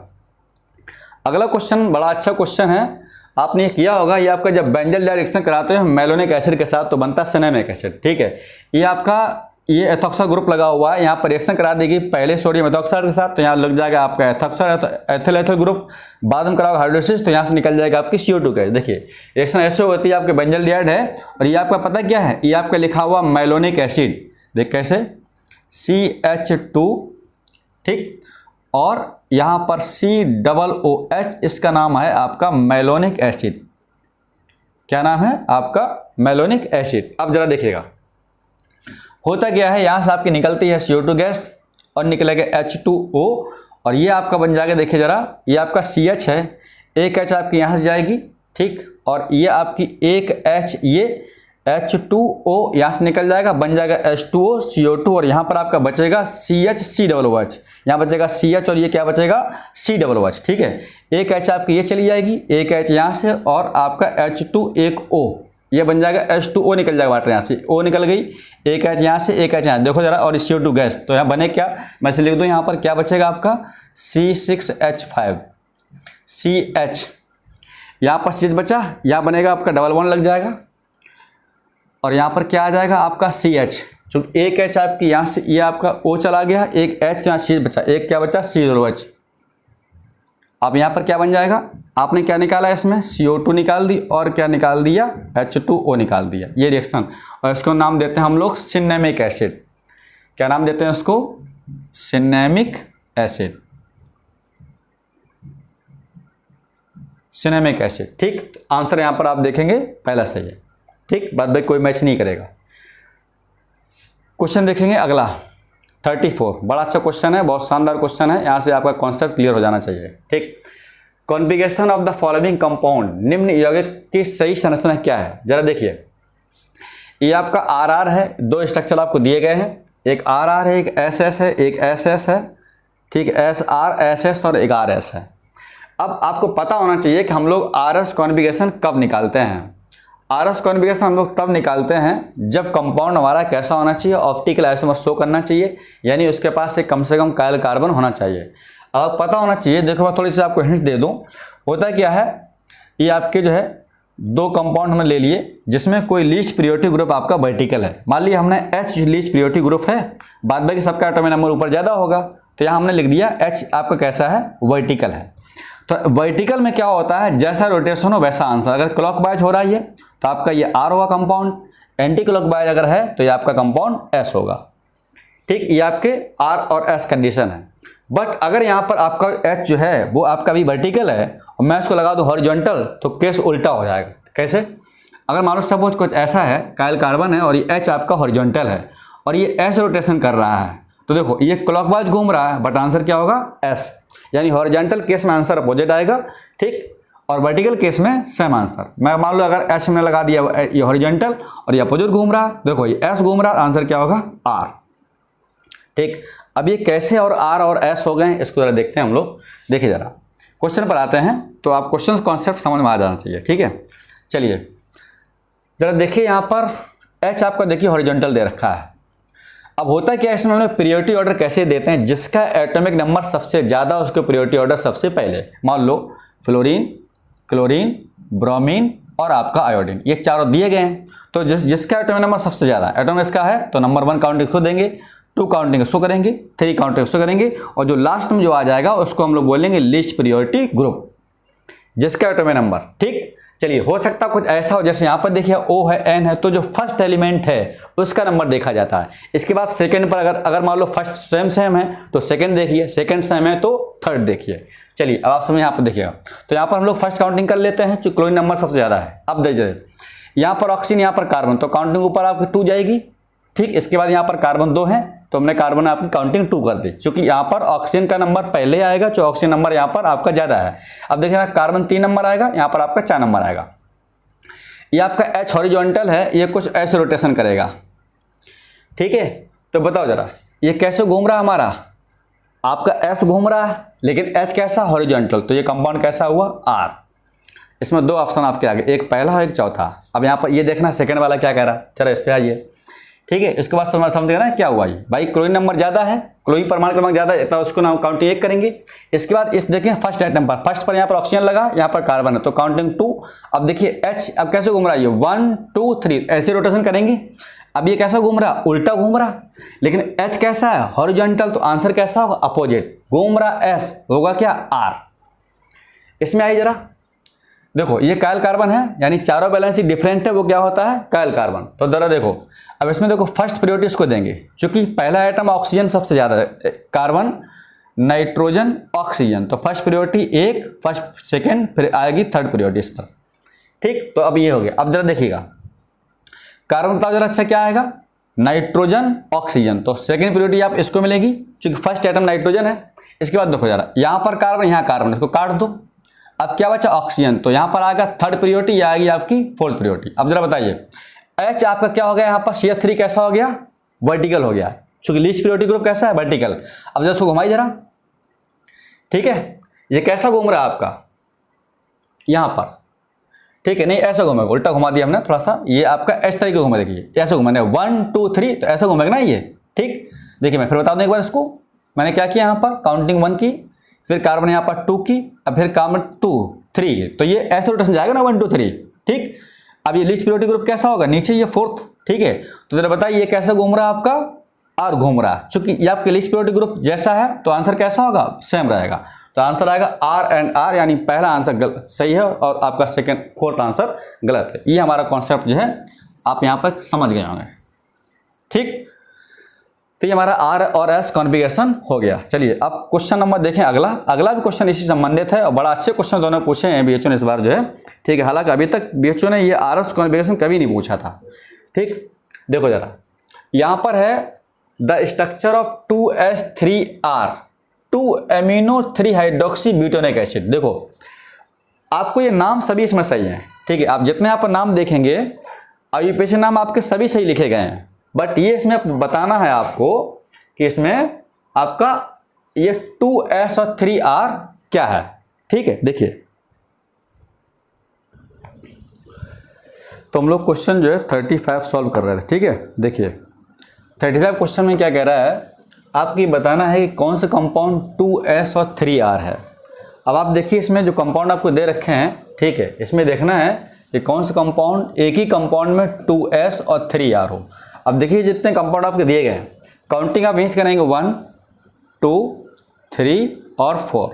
अगला क्वेश्चन बड़ा अच्छा क्वेश्चन है, आपने ये किया होगा, ये आपका जब बेंजल रिएक्शन कराते हैं मेलोनिक एसिड के साथ तो बनता है सिनेमिक एसिड। ठीक है, ये आपका ये एथोक्सा ग्रुप लगा हुआ है, यहाँ पर रिएक्शन करा देगी पहले सोडियम एथोक्साइड के साथ, तो यहाँ लग जाएगा आपका एथोक्साइड एथिल एथिल ग्रुप, बाद में कराओगे हाइड्रोलिसिस तो यहाँ से निकल जाएगा आपकी CO2 गैस। देखिए रिएक्शन ऐसे होती है, आपके बेंजल डाइड है और ये आपका पता क्या है, ये आपका लिखा हुआ मेलोनिक एसिड, देख कैसे, CH2, ठीक, और यहाँ पर COOH, इसका नाम है आपका मेलोनिक एसिड। क्या नाम है आपका, मेलोनिक एसिड। अब जरा देखिएगा होता क्या है, यहाँ से आपकी निकलती है CO2 गैस और निकलेगा H2O, और ये आपका बन जाएगा, देखिए जरा, ये आपका CH है, एक H आपकी यहाँ से जाएगी, ठीक, और ये आपकी एक H, ये H2O यहाँ से निकल जाएगा, बन जाएगा H2O CO2, और यहाँ पर आपका बचेगा CH COOH, यहाँ बचेगा CH और ये क्या बचेगा, COOH। ठीक है, एक H आपकी ये चली जाएगी, एक H यहाँ से, और आपका H2 एक O, ये बन जाएगा H2O, निकल जाएगा वाटर यहाँ से, O निकल गई, एक H यहाँ से, एक H यहाँ, देखो जरा, और CO2 गैस, तो यहाँ बने क्या, मैं इसे लिख दूँ, यहाँ पर क्या बचेगा आपका C6H5 CH, यहाँ पर CH बचा, यहाँ बनेगा आपका डबल बॉन्ड लग जाएगा, और यहाँ पर क्या आ जाएगा आपका CH, जो एक H आपकी यहाँ से, ये आपका O चला गया, एक H यहाँ CH बचा, एक क्या बचा, COOH। अब यहाँ पर क्या बन जाएगा, आपने क्या निकाला इसमें, CO2 निकाल दी और क्या निकाल दिया, H2O निकाल दिया, ये रिएक्शन, और इसको नाम देते हैं हम लोग सिनेमिक एसिड। क्या नाम देते हैं उसको, सिनेमिक एसिड, सिनेमिक एसिड। ठीक, आंसर यहाँ पर आप देखेंगे पहला सही है। ठीक, बाद में कोई मैच नहीं करेगा। क्वेश्चन देखेंगे अगला 34, बड़ा अच्छा क्वेश्चन है, बहुत शानदार क्वेश्चन है, यहाँ से आपका कॉन्सेप्ट क्लियर हो जाना चाहिए। ठीक, configuration of the following compound, निम्न यौगिक की सही संरचना क्या है, जरा देखिए। ये आपका RR है, दो स्ट्रक्चर आपको दिए गए हैं, एक RR है, एक SS है, एक SS है, ठीक, SR SS और एक RS है। अब आपको पता होना चाहिए कि हम लोग RS कॉन्फ़िगरेशन कब निकालते हैं। RS कॉन्फ़िगरेशन हम लोग तब निकालते हैं जब कंपाउंड हमारा कैसा होना चाहिए, ऑप्टिकल आइसोमर शो करना चाहिए, यानी उसके पास से कम कायल कार्बन होना चाहिए। अब पता होना चाहिए, देखो मैं थोड़ी सी आपको हिंट्स दे दूं। होता क्या है, ये आपके जो है दो कंपाउंड हमने ले लिए जिसमें कोई लीस्ट प्रियोरिटी ग्रुप आपका वर्टिकल है। मान लिया हमने H लीस्ट प्रियोरिटी ग्रुप है, बाद बाकी सबका एटॉमिक नंबर ऊपर ज़्यादा होगा, तो यहाँ हमने लिख दिया H आपका कैसा है, वर्टिकल है। तो वर्टिकल में क्या होता है, जैसा रोटेशन हो वैसा आंसर। अगर क्लॉकवाइज हो रहा है तो आपका ये R होगा कंपाउंड, एंटी क्लॉकवाइज अगर है तो ये आपका कंपाउंड S होगा। ठीक, ये आपके R और S कंडीशन है। बट अगर यहाँ पर आपका H जो है वो आपका भी वर्टिकल है और मैं इसको लगा दूँ हॉरिजॉन्टल, तो केस उल्टा हो जाएगा। कैसे? अगर मान लो सपोज कुछ ऐसा है, काइल कार्बन है और ये H आपका हॉरिजॉन्टल है और ये S रोटेशन कर रहा है, तो देखो ये क्लॉकवाइज घूम रहा है बट आंसर क्या होगा? S, यानी हॉरिजॉन्टल केस में आंसर अपोजिट आएगा, ठीक, और वर्टिकल केस में सेम आंसर। मैं मान लो अगर H में लगा दिया, ये हॉरिजॉन्टल और ये अपोजिट घूम रहा है, देखो ये S घूम रहा है, आंसर क्या होगा? R, ठीक। अब ये कैसे और R और S हो गए हैं इसको जरा देखते हैं हम लोग। देखिए जरा क्वेश्चन पर आते हैं तो आप क्वेश्चन कॉन्सेप्ट समझ में आ जाना चाहिए, ठीक है। चलिए जरा देखिए, यहाँ पर H आपका देखिए हॉरिजॉन्टल दे रखा है। अब होता क्या है इसमें, हम लोग प्रियोरिटी ऑर्डर कैसे देते हैं? जिसका एटॉमिक नंबर सबसे ज़्यादा उसके प्रियोरिटी ऑर्डर सबसे पहले। मान लो फ्लोरीन, क्लोरीन, ब्रोमीन और आपका आयोडीन, ये चारों दिए गए हैं, तो जिसका एटॉमिक नंबर सबसे ज़्यादा एटॉमिक इसका है तो नंबर 1 काउंटिंग इसको देंगे, 2 काउंटिंग उसको करेंगे, 3 काउंटिंग उसको करेंगे, और जो लास्ट में जो आ जाएगा उसको हम लोग बोलेंगे लीस्ट प्रियोरिटी ग्रुप, जिसका एटॉमिक नंबर, ठीक। चलिए हो सकता है कुछ ऐसा हो, जैसे यहाँ पर देखिए O है, N है, तो जो फर्स्ट एलिमेंट है उसका नंबर देखा जाता है। इसके बाद सेकंड पर अगर मान लो फर्स्ट सेम है तो सेकंड देखिए, सेकंड सेम है तो थर्ड देखिए। चलिए अब आप समझ यहाँ पर देखिएगा, तो यहाँ पर हम लोग फर्स्ट काउंटिंग कर लेते हैं, जो क्लोरीन नंबर सबसे ज़्यादा है। अब देखिए यहाँ पर ऑक्सीजन, यहाँ पर कार्बन, तो काउंटिंग ऊपर आपकी 2 जाएगी, ठीक। इसके बाद यहाँ पर कार्बन 2 है तो हमने कार्बन आपकी काउंटिंग 2 कर दी, क्योंकि यहाँ पर ऑक्सीजन का नंबर पहले आएगा, जो ऑक्सीजन नंबर यहाँ पर आपका ज़्यादा है। अब देखिए कार्बन 3 नंबर आएगा, यहाँ पर आपका 4 नंबर आएगा। ये आपका H हॉरिजॉन्टल है, ये कुछ ऐसे रोटेशन करेगा, ठीक है। तो बताओ जरा ये कैसे घूम रहा है? हमारा आपका S घूम रहा है, लेकिन H कैसा? हॉरिजॉन्टल, तो ये कंपाउंड कैसा हुआ? R। इसमें 2 ऑप्शन आपके आगे, एक पहला और एक चौथा। अब यहाँ पर ये देखना सेकंड वाला क्या कह रहा है, चलो इस पर आइए, ठीक है। इसके बाद समझ ना क्या हुआ, ये भाई क्लोरीन नंबर ज़्यादा है, क्लोरीन परमाणु क्रमांक ज़्यादा है, तो उसको नाम काउंटिंग 1 करेंगे। इसके बाद इस देखिए फर्स्ट आइटम पर, फर्स्ट पर यहाँ पर ऑक्सीजन लगा, यहाँ पर कार्बन है तो काउंटिंग 2। अब देखिए H अब कैसे घूम रहा है, ये 1 2 3 ऐसे रोटेशन करेंगे। अब ये कैसा घूम रहा? उल्टा घूम रहा, लेकिन H कैसा है? हॉरिजॉन्टल, तो आंसर कैसा होगा? अपोजिट घूम रहा, S होगा क्या? R। इसमें आइए जरा देखो, ये काइल कार्बन है, यानी चारों बैलेंस डिफरेंट है, वो क्या होता है? Kyle carbon. तो जरा देखो अब इसमें देखो फर्स्ट प्रायोरिटी इसको देंगे, क्योंकि पहला आइटम ऑक्सीजन सबसे ज़्यादा है, कार्बन, नाइट्रोजन, ऑक्सीजन, तो फर्स्ट प्रायोरिटी 1, फर्स्ट सेकंड, फिर आएगी थर्ड प्रायोरिटी इस पर, ठीक। तो अब ये हो गया। अब जरा देखिएगा कार्बन, बताओ जरा अच्छा क्या आएगा? नाइट्रोजन, ऑक्सीजन, तो सेकंड प्रायोरिटी आप इसको मिलेगी, क्योंकि फर्स्ट आइटम नाइट्रोजन है। इसके बाद देखो जरा यहाँ पर कार्बन, यहाँ कार्बन, इसको काट दो। अब क्या बचा? ऑक्सीजन, तो यहाँ पर आएगा थर्ड प्रायोरिटी, या आएगी आपकी फोर्थ प्रायोरिटी। अब जरा बताइए H आपका क्या हो गया? यहाँ पर CH3 कैसा हो गया? वर्टिकल हो गया, क्योंकि लीस्ट प्रायोरिटी ग्रुप कैसा है? वर्टिकल। अब जरा इसको घुमाई जरा, ठीक है। ये कैसा घूम रहा है आपका? यहाँ पर, ठीक है, नहीं ऐसा घूमेगा, उल्टा घुमा दिया हमने थोड़ा सा, ये आपका इस तरीके घुमा, देखिए ऐसे घुमाने 1 2 3, तो ऐसा घूमेगा ना ये, ठीक। देखिए मैं फिर बता दूँ एक बार इसको, मैंने क्या किया, यहाँ पर काउंटिंग 1 की, फिर कार्बन यहाँ पर 2 की, अब फिर कार्बन 2 3, तो ये ऐसे रोटेशन जाएगा ना 1 2 3, ठीक। अब ये लीस्ट प्रायोरिटी ग्रुप कैसा होगा? नीचे ये फोर्थ, ठीक है। तो जरा बताइए ये कैसा घूम रहा है आपका? R घूम रहा है, चूंकि ये आपके लीस्ट प्रायोरिटी ग्रुप जैसा है तो आंसर कैसा होगा? सेम रहेगा, तो आंसर आएगा R एंड R, यानी पहला आंसर सही है और आपका सेकंड फोर्थ आंसर गलत है। ये हमारा कॉन्सेप्ट जो है आप यहाँ पर समझ गए होंगे, ठीक। तो ये हमारा R और S कॉन्फ़िगरेशन हो गया। चलिए अब क्वेश्चन नंबर देखें, अगला भी क्वेश्चन इसी संबंधित है और बड़ा अच्छे क्वेश्चन दोनों पूछे हैं BHO ने इस बार जो है, ठीक है। हालांकि अभी तक BHO ने ये RS कॉन्फ़िगरेशन कभी नहीं पूछा था, ठीक। देखो जरा यहाँ पर है the structure of 2S3R 2 amino 3 hydroxy butanoic acid. देखो आपको ये नाम सभी इसमें सही हैं, ठीक है। आप जितने यहाँ पर नाम देखेंगे IUPAC नाम आपके सभी सही लिखे गए हैं, बट ये इसमें बताना है आपको कि इसमें आपका ये 2S और 3R क्या है, ठीक है। देखिए तो हम लोग क्वेश्चन जो है 35 सॉल्व कर रहे थे, ठीक है। देखिए 35 क्वेश्चन में क्या कह रहा है, आपकी बताना है कि कौन से कंपाउंड 2S और 3R है। अब आप देखिए इसमें जो कंपाउंड आपको दे रखे हैं, ठीक है, इसमें देखना है कि कौन से कंपाउंड एक ही कंपाउंड में 2S और 3R हो। अब देखिए जितने कंपाउंड आपके दिए गए हैं, काउंटिंग आप यहीं से करेंगे 1 2 3 और 4।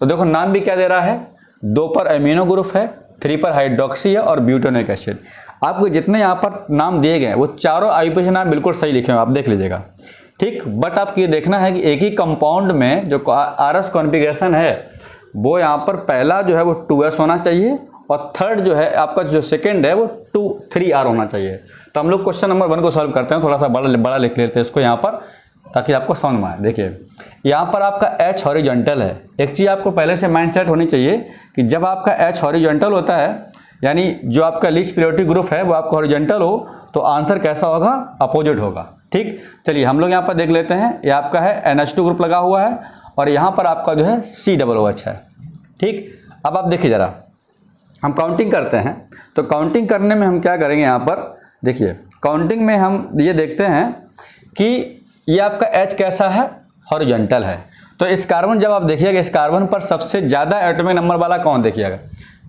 तो देखो नाम भी क्या दे रहा है, 2 पर एमिनो ग्रुप है, 3 पर हाइड्रोक्सी है और ब्यूटानिक एसिड। आपको जितने यहाँ पर नाम दिए गए वो चारों IUPAC नाम बिल्कुल सही लिखे हुए, आप देख लीजिएगा। ठीक। बट आपको ये देखना है कि एक ही कंपाउंड में जो RS कॉन्फ़िगरेशन है वो यहाँ पर पहला जो है वो 2s होना चाहिए और थर्ड जो है आपका जो सेकंड है वो 3r होना चाहिए। तो हम लोग क्वेश्चन नंबर 1 को सॉल्व करते हैं, थोड़ा सा बड़ा लिख लेते हैं इसको यहाँ पर ताकि आपको समझ में आए। देखिए यहाँ पर आपका H हॉरिजॉन्टल है। एक चीज़ आपको पहले से माइंड सेट होनी चाहिए कि जब आपका H हॉरिजॉन्टल होता है यानी जो आपका लीस्ट प्रायोरिटी ग्रुप है वो आपका हॉरिजॉन्टल हो तो आंसर कैसा होगा, अपोजिट होगा। ठीक, चलिए हम लोग यहाँ पर देख लेते हैं। ये आपका है NH2 ग्रुप लगा हुआ है और यहाँ पर आपका जो है COOH है। ठीक, अब आप देखिए ज़रा, हम काउंटिंग करते हैं तो काउंटिंग करने में हम क्या करेंगे, यहाँ पर देखिए काउंटिंग में हम ये देखते हैं कि ये आपका H कैसा है, हॉरिजॉन्टल है। तो इस कार्बन जब आप देखिएगा इस कार्बन पर सबसे ज़्यादा एटॉमिक नंबर वाला कौन देखिएगा,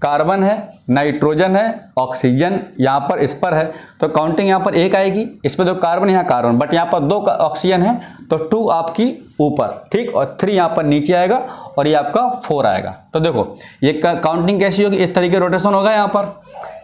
कार्बन है, नाइट्रोजन है, ऑक्सीजन यहाँ पर इस पर है तो काउंटिंग यहाँ पर 1 आएगी। इस पर 2 कार्बन यहाँ कार्बन, बट यहाँ पर 2 ऑक्सीजन है तो 2 आपकी ऊपर, ठीक, और 3 यहाँ पर नीचे आएगा और ये आपका 4 आएगा। तो देखो ये काउंटिंग कैसी होगी, इस तरीके रोटेशन होगा यहाँ पर।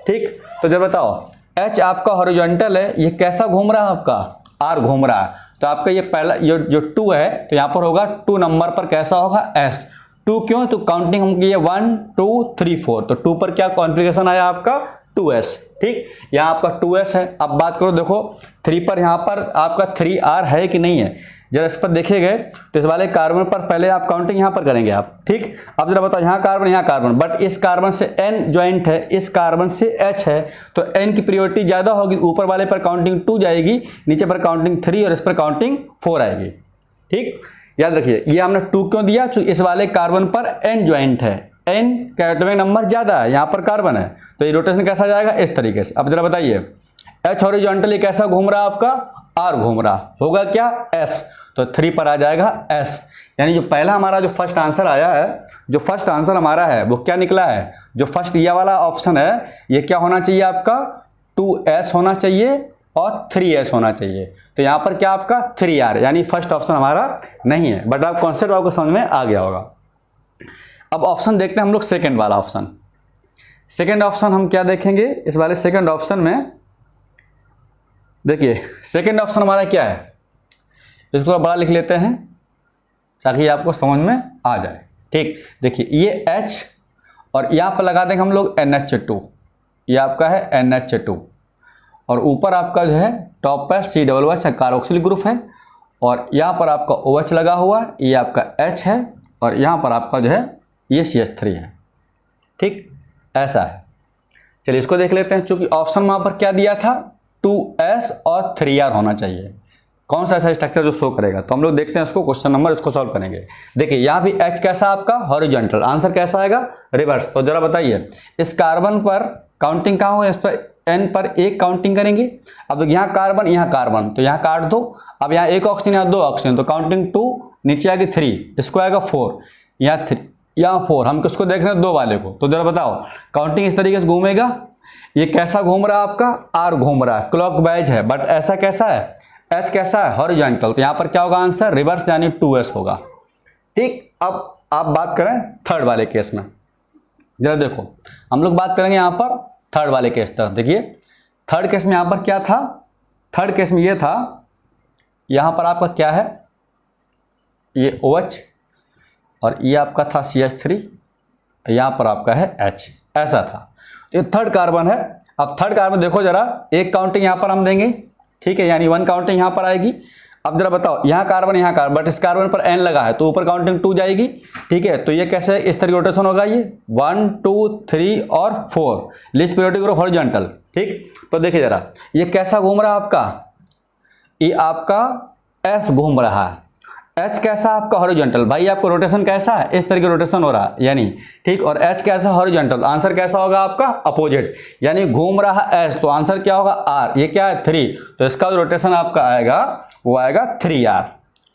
ठीक, तो जब बताओ H आपका हॉरिजॉन्टल है, ये कैसा घूम रहा है, आपका R घूम रहा है। तो आपका ये पहला ये जो 2 है तो यहाँ पर होगा 2 नंबर पर कैसा होगा, S। 2 क्यों, तो काउंटिंग हम किए 1 2 3 4 तो 2 पर क्या कॉन्फ़िगरेशन आया आपका 2s। ठीक, यहाँ आपका 2s है। अब बात करो देखो 3 पर, यहाँ पर आपका 3r है कि नहीं है, जरा इस पर देखे गए तो इस वाले कार्बन पर पहले आप काउंटिंग यहाँ पर करेंगे आप। ठीक, अब जरा बताओ यहाँ कार्बन, बट इस कार्बन से n ज्वाइंट है, इस कार्बन से H है तो n की प्रायोरिटी ज़्यादा होगी, ऊपर वाले पर काउंटिंग 2 जाएगी, नीचे पर काउंटिंग 3 और इस पर काउंटिंग 4 आएगी। ठीक, याद रखिए ये हमने 2 क्यों दिया, क्योंकि इस वाले कार्बन पर n ज्वाइंट है, n का एटॉमिक नंबर ज़्यादा है, यहाँ पर कार्बन है तो ये रोटेशन कैसा जाएगा, इस तरीके से। अब जरा बताइए H हॉरिजॉन्टली कैसा घूम रहा है, आपका R घूम रहा, होगा क्या S, तो 3 पर आ जाएगा S। यानी जो पहला हमारा जो फर्स्ट आंसर आया है, जो फर्स्ट आंसर हमारा है वो क्या निकला है, जो फर्स्ट ये वाला ऑप्शन है ये क्या होना चाहिए आपका 2s होना चाहिए और 3s होना चाहिए। तो यहाँ पर क्या आपका 3r, यानी फर्स्ट ऑप्शन हमारा नहीं है, बट आप कॉन्सेप्ट आपको समझ में आ गया होगा। अब ऑप्शन देखते हैं हम लोग सेकंड वाला ऑप्शन। सेकंड ऑप्शन हम क्या देखेंगे, इस वाले सेकंड ऑप्शन में देखिए सेकंड ऑप्शन हमारा क्या है, इसको बड़ा लिख लेते हैं ताकि आपको समझ में आ जाए। ठीक, देखिए ये H और यहाँ पर लगा देंगे हम लोग NH2, ये आपका है NH2 और ऊपर आपका जो है टॉप पर COOH कार्बोक्सिल ग्रुप है और यहाँ पर आपका OH लगा हुआ है, ये आपका H है और यहाँ पर आपका जो है ये CH3 है। ठीक, ऐसा है। चलिए इसको देख लेते हैं, चूँकि ऑप्शन वहाँ पर क्या दिया था 2s और 3r होना चाहिए, कौन सा ऐसा स्ट्रक्चर जो शो करेगा। तो हम लोग देखते हैं उसको, क्वेश्चन नंबर इसको सॉल्व करेंगे। देखिए यहाँ भी H कैसा आपका हॉरिजॉन्टल, आंसर कैसा आएगा रिवर्स। तो जरा बताइए इस कार्बन पर काउंटिंग कहाँ हो, इस पर n पर 1 काउंटिंग करेंगे। अब यहाँ कार्बन तो यहाँ काट दो, अब यहाँ 1 ऑक्सीजन यहाँ 2 ऑक्सीजन तो काउंटिंग 2, नीचे आएगी 3, इसको आएगा 4, यहाँ 3 यहाँ 4, हम किसको देख रहे हैं 2 वाले को। तो जरा बताओ काउंटिंग इस तरीके से घूमेगा, ये कैसा घूम रहा है आपका R घूम रहा है, क्लॉकवाइज है, बट ऐसा कैसा है H कैसा है हॉरिजॉन्टल, तो यहाँ पर क्या होगा आंसर रिवर्स यानी 2s होगा। ठीक, अब आप बात करें थर्ड वाले केस में, जरा देखो हम लोग बात करेंगे यहाँ पर थर्ड वाले केस तक। देखिए थर्ड केस में यहाँ पर क्या था, थर्ड केस में ये था, यहाँ पर आपका क्या है ये OH और ये आपका था CH3, यहाँ पर आपका है H, ऐसा था। ये थर्ड कार्बन है। अब थर्ड कार्बन देखो जरा, 1 काउंटिंग यहाँ पर हम देंगे, ठीक है, यानी 1 काउंटिंग यहाँ पर आएगी। अब जरा बताओ यहाँ कार्बन बट इस कार्बन पर n लगा है तो ऊपर काउंटिंग 2 जाएगी। ठीक है, तो ये कैसे इस तरीके रोटेशन होगा, ये 1 2 3 और 4 लीस्ट प्रायोरिटी ग्रुप हॉरिजॉन्टल। ठीक, तो देखिए जरा ये कैसा घूम रहा है आपका, ये आपका S घूम रहा है, H कैसा आपका हॉरिजॉन्टल, भाई आपको रोटेशन कैसा है इस तरीके रोटेशन हो रहा है यानी। ठीक, और H कैसा हॉरिजॉन्टल, आंसर कैसा होगा आपका अपोजिट, यानी घूम रहा है S तो आंसर क्या होगा R, ये क्या है 3, तो इसका रोटेशन आपका आएगा वो आएगा 3R।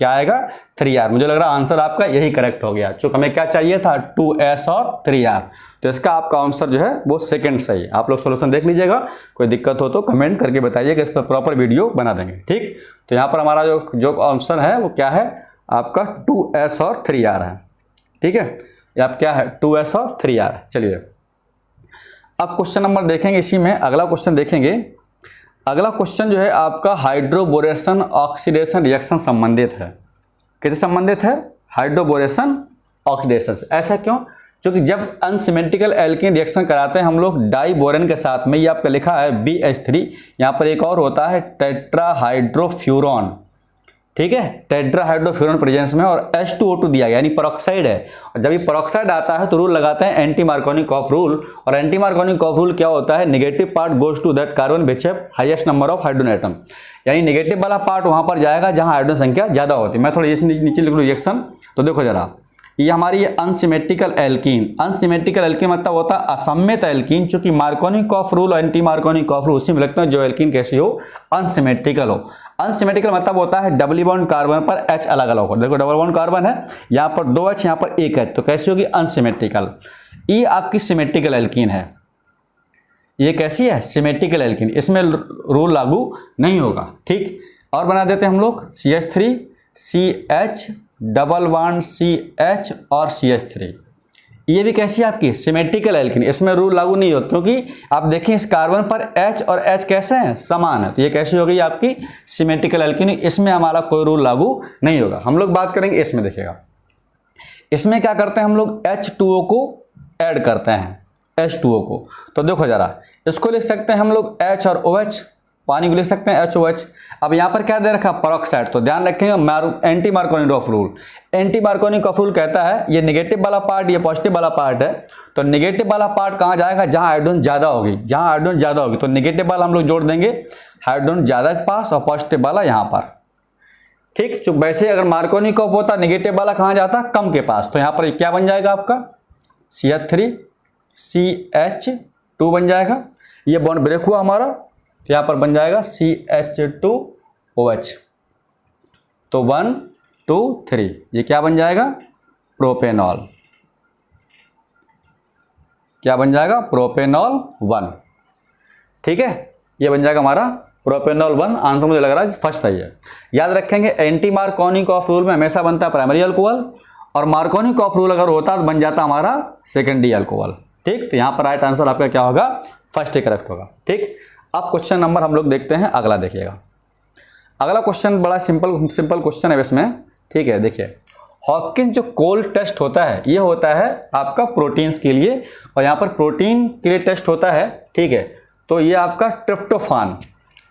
क्या आएगा 3R। मुझे लग रहा है आंसर आपका यही करेक्ट हो गया, चूँकि हमें क्या चाहिए था 2s और 3R, तो इसका आपका आंसर जो है वो सेकंड सही है। आप लोग सोल्यूशन देख लीजिएगा, कोई दिक्कत हो तो कमेंट करके बताइएगा, इस पर प्रॉपर वीडियो बना देंगे। ठीक, तो यहाँ पर हमारा जो ऑप्शन है वो क्या है आपका 2s और 3r है। ठीक है, ये आप क्या है 2s और 3r। चलिए अब क्वेश्चन नंबर देखेंगे, इसी में अगला क्वेश्चन देखेंगे। अगला क्वेश्चन जो है आपका हाइड्रोबोरेशन ऑक्सीडेशन रिएक्शन संबंधित है। कैसे संबंधित है? हाइड्रोबोरेशन ऑक्सीडेशन से। ऐसा क्यों? क्योंकि जब अनसिमेट्रिकल एल्कीन रिएक्शन कराते हैं हम लोग डाइबोरेन के साथ में, ये आपका लिखा है BH3, यहाँ पर एक और होता है टेट्राहाइड्रोफ्यूरॉन, ठीक है, टेट्राहाइड्रोफ्यूरॉन प्रेजेंस में, और H2O2 दिया गया यानी पेरोक्साइड है। और जब ये पेरोक्साइड आता है तो रूल लगाते हैं एंटी मार्कोनिकॉफ रूल, और एंटी मार्कोनिकॉफ रूल क्या होता है? Negative part goes to that carbon which have highest number of hydrogen atom, यानी नेगेटिव वाला पार्ट वहां पर जाएगा जहां हाइड्रोजन संख्या ज्यादा होती है। मैं थोड़ा नीचे लिख लूँ रिएक्शन, तो देखो जरा, ये हमारी अनसिमेट्रिकल एल्कीन, अनसिमेट्रिकल एल्कीन मतलब होता है असम्मित एल्कीन, चूंकि मार्कोनिकॉफ रूल और एंटी मार्कोनिकॉफ रूल उसी में लगता है जो एल्कीन कैसी हो? अनसिमेट्रिकल हो। अनसिमेट्रिकल मतलब होता है डबल बॉन्ड कार्बन पर H अलग अलग हो। देखो डबल बॉन्ड कार्बन है, यहाँ पर 2 H, यहाँ पर 1 H, तो कैसी होगी? अनसिमेट्रिकल। ये आपकी सिमेट्रिकल एल्कीन है। ये कैसी है? सिमेट्रिकल एल्कीन, इसमें रूल लागू नहीं होगा, ठीक। और बना देते हैं हम लोग CH3 CH double bond CH और CH3। ये भी कैसी है आपकी? सिमेट्रिकल एल्कीन, इसमें रूल लागू नहीं होता, क्योंकि आप देखें इस कार्बन पर H और H कैसे हैं? समान है, तो ये कैसी हो गई आपकी? Symmetrical alkene. इसमें हमारा कोई रूल लागू नहीं होगा। हम लोग बात करेंगे इसमें, देखिएगा इसमें क्या करते हैं हम लोग? H2O को ऐड करते हैं, H2O को। तो देखो जरा, इसको लिख सकते हैं हम लोग H और OH, पानी को लिख सकते हैं HOH। अब यहाँ पर क्या दे रखा? पेरोक्साइड। तो ध्यान रखेंगे anti Markovnikov rule, anti Markovnikov rule कहता है ये नेगेटिव वाला पार्ट, ये पॉजिटिव वाला पार्ट है, तो नेगेटिव वाला पार्ट कहाँ जाएगा? जहाँ हाइड्रोजन ज़्यादा होगी, जहाँ हाइड्रोजन ज़्यादा होगी, तो नेगेटिव वाला हम लोग जोड़ देंगे हाइड्रोजन ज़्यादा के पास और पॉजिटिव वाला यहाँ पर, ठीक। तो वैसे अगर मार्कोनिकॉफ होता नेगेटिव वाला कहाँ जाता? कम के पास, तो यहाँ पर क्या बन जाएगा आपका? CH3 CH2 बन जाएगा। ये बॉन्ड ब्रेक हुआ हमारा, तो यहाँ पर बन जाएगा CH2OH। तो 1 2 3, ये क्या बन जाएगा? प्रोपेनॉल। क्या बन जाएगा? प्रोपेनॉल 1, ठीक है, ये बन जाएगा हमारा प्रोपेनॉल 1। आंसर मुझे लग रहा है फर्स्ट सही है। याद रखेंगे एंटी मार्कोनिकॉफ रूल में हमेशा बनता है प्राइमरी अल्कोहल, और मार्कोनिकॉफ रूल अगर होता तो बन जाता हमारा सेकेंडरी अल्कोहल, ठीक। तो यहाँ पर राइट आंसर आपका क्या होगा? फर्स्ट ही करेक्ट होगा, ठीक। अब क्वेश्चन नंबर हम लोग देखते हैं अगला। देखिएगा अगला क्वेश्चन बड़ा सिंपल क्वेश्चन है इसमें, ठीक है। देखिए हॉपकिंस जो कोल्ड टेस्ट होता है ये होता है आपका प्रोटीन्स के लिए, और यहाँ पर प्रोटीन के लिए टेस्ट होता है, ठीक है। तो ये आपका ट्रिप्टोफान,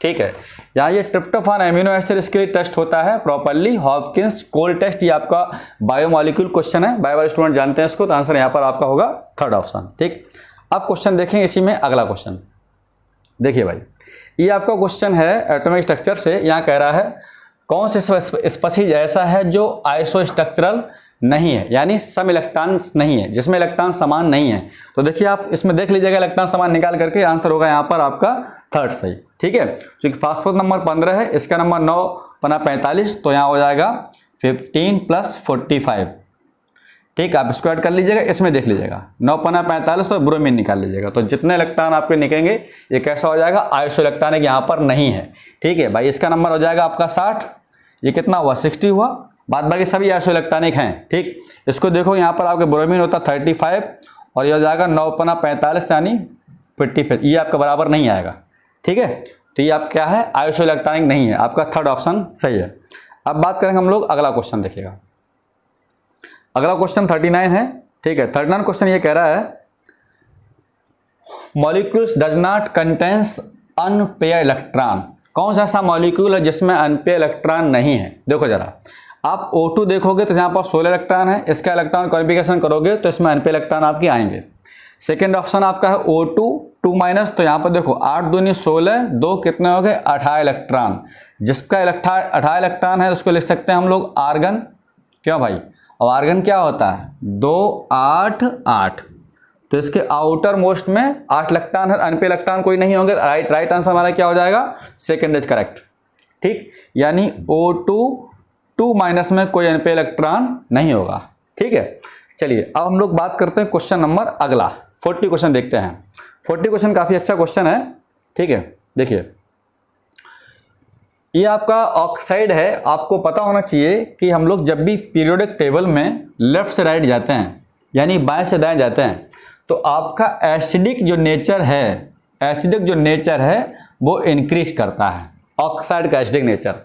ठीक है, यहाँ ये ट्रिप्टोफान एमिनो एसिड इसके लिए टेस्ट होता है प्रॉपर्ली। हॉपकिंस कोल्ड टेस्ट, ये आपका बायोमॉलिक्यूल क्वेश्चन है, बायो स्टूडेंट जानते हैं इसको, तो आंसर यहाँ पर आपका होगा थर्ड ऑप्शन, ठीक। अब क्वेश्चन देखेंगे इसी में अगला क्वेश्चन। देखिए भाई, ये आपका क्वेश्चन है एटॉमिक स्ट्रक्चर से। यहाँ कह रहा है कौन से स्पीशीज ऐसा है जो आइसो स्ट्रक्चरल नहीं है, यानी सम इलेक्ट्रॉन नहीं है, जिसमें इलेक्ट्रॉन समान नहीं है। तो देखिए आप इसमें देख लीजिएगा इलेक्ट्रॉन समान निकाल करके, आंसर होगा यहाँ पर आपका थर्ड सही, ठीक है। क्योंकि फास्फोरस नंबर 15 है, इसका नंबर 9 पना 45, तो यहाँ हो जाएगा 15 + 45, ठीक। आप इसको ऐड कर लीजिएगा, इसमें देख लीजिएगा 9 पना 45, तो ब्रोमीन निकाल लीजिएगा। तो जितने इलेक्ट्रॉन आपके निकलेंगे ये कैसा हो जाएगा? आइसो इलेक्ट्रॉनिक यहाँ पर नहीं है, ठीक है भाई। इसका नंबर हो जाएगा आपका 60, ये कितना हुआ? 60 हुआ। बाद बाकी सभी आइसो इलेक्ट्रॉनिक हैं, ठीक। इसको देखो यहाँ पर आपके ब्रोमीन होता 35, और ये हो जाएगा 9 पना 45 यानी 55, ये आपका बराबर नहीं आएगा, ठीक है। तो ये आप क्या है? आइसो इलेक्ट्रॉनिक नहीं है, आपका थर्ड ऑप्शन सही है। अब बात करेंगे हम लोग अगला क्वेश्चन। देखिएगा अगला क्वेश्चन 39 है, ठीक है। 39 क्वेश्चन ये कह रहा है molecules does not contains unpaired electron. कौन सा ऐसा मॉलिक्यूल है जिसमें अनपेयर इलेक्ट्रॉन नहीं है? देखो जरा, आप O2 देखोगे तो यहाँ पर 16 इलेक्ट्रॉन है, इसका इलेक्ट्रॉन कॉन्फ़िगरेशन करोगे तो इसमें अनपेयर इलेक्ट्रॉन आपके आएंगे। सेकेंड ऑप्शन आपका है O2 2- तो यहाँ पर देखो 8 दूनी 16, 2 कितने हो गए? 18 इलेक्ट्रॉन। जिसका 18 इलेक्ट्रॉन है उसको लिख सकते हैं हम लोग आर्गन, क्यों भाई? और आर्गन क्या होता है? 2 8 8, तो इसके आउटर मोस्ट में 8 इलेक्ट्रॉन है, अनपेयर इलेक्ट्रॉन कोई नहीं होंगे। राइट आंसर हमारा क्या हो जाएगा? सेकेंड इज करेक्ट, ठीक। यानी O2 2- में कोई अनपेयर इलेक्ट्रॉन नहीं होगा, ठीक है। चलिए अब हम लोग बात करते हैं क्वेश्चन नंबर अगला 40 क्वेश्चन देखते हैं। 40 क्वेश्चन काफ़ी अच्छा क्वेश्चन है, ठीक है। देखिए ये आपका ऑक्साइड है। आपको पता होना चाहिए कि हम लोग जब भी पीरियोडिक टेबल में लेफ्ट से राइट जाते हैं, यानी बाएं से दाएं जाते हैं, तो आपका एसिडिक जो नेचर है वो इंक्रीज करता है ऑक्साइड का एसिडिक नेचर।